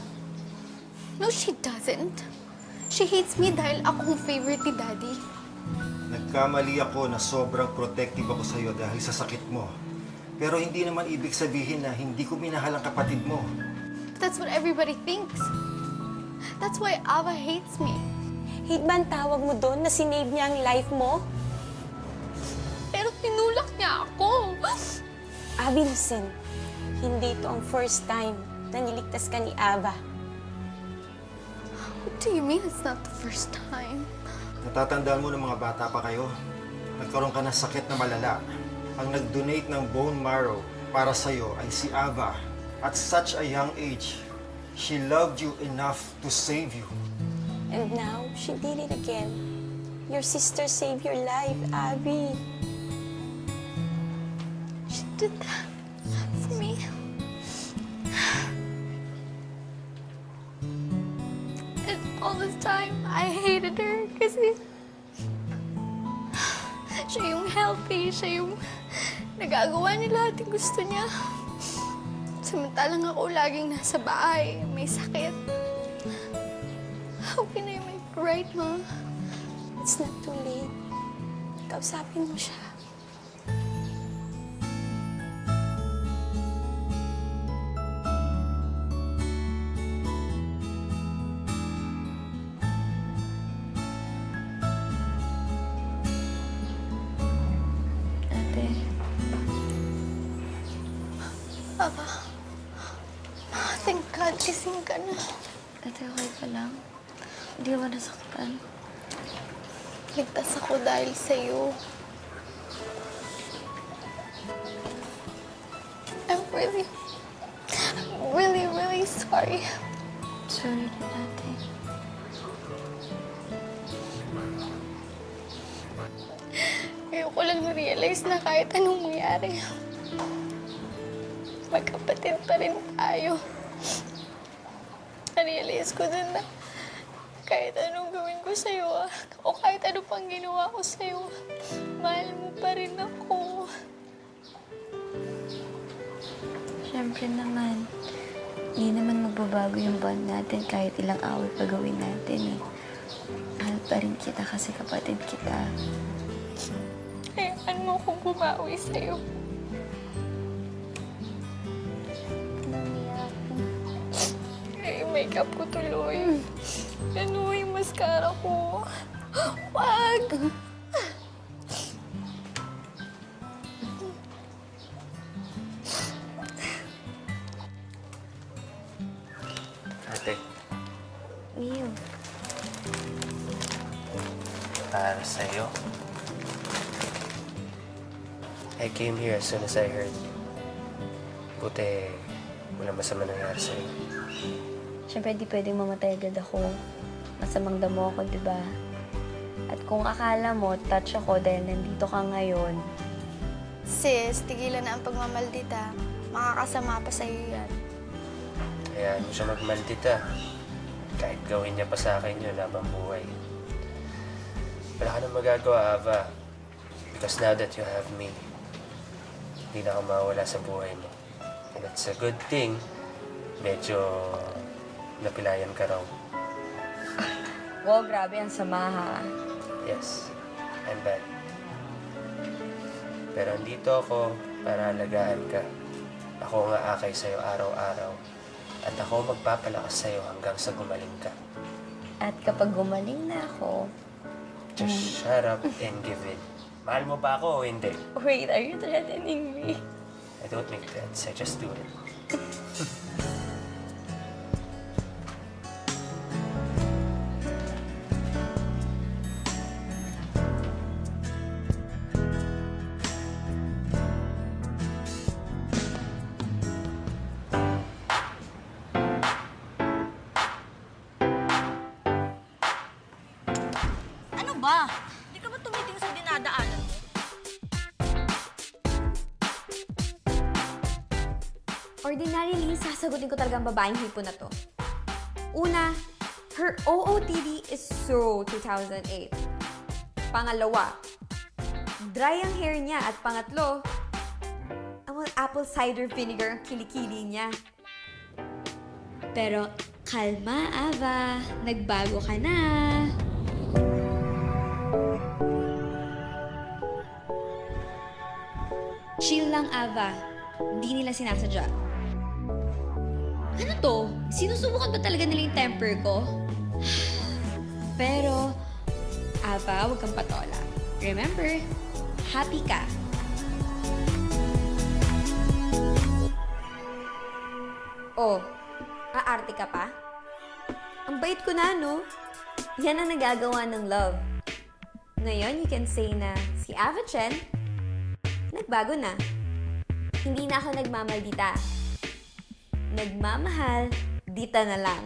No, she doesn't. She hates me dahil ako ang favorite ni Daddy. Nagkamali ako na sobrang protective ako sa'yo dahil sa sakit mo. Pero hindi naman ibig sabihin na hindi ko minahal ang kapatid mo. That's what everybody thinks. That's why Ava hates me. Hate ba ang tawag mo doon na sinave niya ang life mo? Pero tinulak niya ako. Abby, listen. Hindi ito ang first time na niligtas ka ni Ava. What do you mean it's not the first time? Natatandaan mo ng mga bata pa kayo? Nagkaroon ka ng sakit na malala. Ang nag-donate ng bone marrow para sa'yo ay si Ava. At such a young age, she loved you enough to save you. And now, she did it again. Your sister saved your life, Abby. She did that for me. And all this time, I hated her kasi siya yung healthy, siya yung nagagawa niya lahat yung gusto niya. Samantalang ako laging nasa bahay, may sakit. How can I make it right, Ma? It's not too late. Kausapin mo siya. Ate, Papa, thank God, gising ka na. ate, okay ka lang? Hindi ba nasaktan? Ligtas ako dahil sa'yo. I'm really sorry. Sorry din, ate. Ngayon ko lang na-realize na kahit anong mangyari, magkapatid pa rin tayo. Na-realize ko din na kahit anong gawin ko sa'yo, o kahit ano pang ginawa ko sa'yo, mahal mo pa rin ako. Siyempre naman, hindi naman magbabago yung bond natin kahit ilang away pa gawin natin eh. Mahal pa rin kita kasi kapatid kita. Hayaan mo akong bumawi sa'yo. Ay, makeup ko tuloy. Ano yung mascara ko? Wag! Ate, Mio, para sa'yo. I came here as soon as I heard. Buti, wala masama nangyari sa'yo. siyempre di pwedeng mamatay agad ako. Masamang damo ako, di ba? At kung akala mo, touch ako dahil nandito ka ngayon, Sis, tigilan na ang pagmamaldita. Makakasama pa sa'yo yan. Hayaan mo siya magmaldita. Kahit gawin niya pa sa akin yun habang buhay. Wala ka nang magagawa, Ava. Because now that you have me, hindi na ako mawala sa buhay mo. And it's a good thing, medyo napilayan ka raw. wow, grabe ang sama ha. Yes, I'm bad. Pero andito ako para alagaan ka. Ako ang aakay sa'yo araw-araw. At ako magpapalakas sa'yo hanggang sa gumaling ka. At kapag gumaling na ako, Just shut up and give in. Mahal mo ba ako o hindi? wait, are you threatening me? I don't make threats, I just do it. Ano ba? Hindi ka ba tumitingin sa dinadaanan mo? Ordinarily, sasagutin ko talaga ang babaeng hipo na to. Una, her OOTD is so 2008. Pangalawa, dry ang hair niya. At pangatlo, ang apple cider vinegar ang kilikili niya. Pero, kalma, Ava. Nagbago ka na. Chill lang, Ava. hindi nila sinasadya. Ano to? Sinusubukan ba talaga nila yung temper ko? Pero, Ava, huwag kang patola. Remember, happy ka. Oh, aarte ka pa? Ang bait ko na, no? Yan ang nagagawa ng love. Ngayon, you can say na si Ava Chen, nagbago na. Hindi na ako nagmamaldita. Nagmamahal, dita na lang.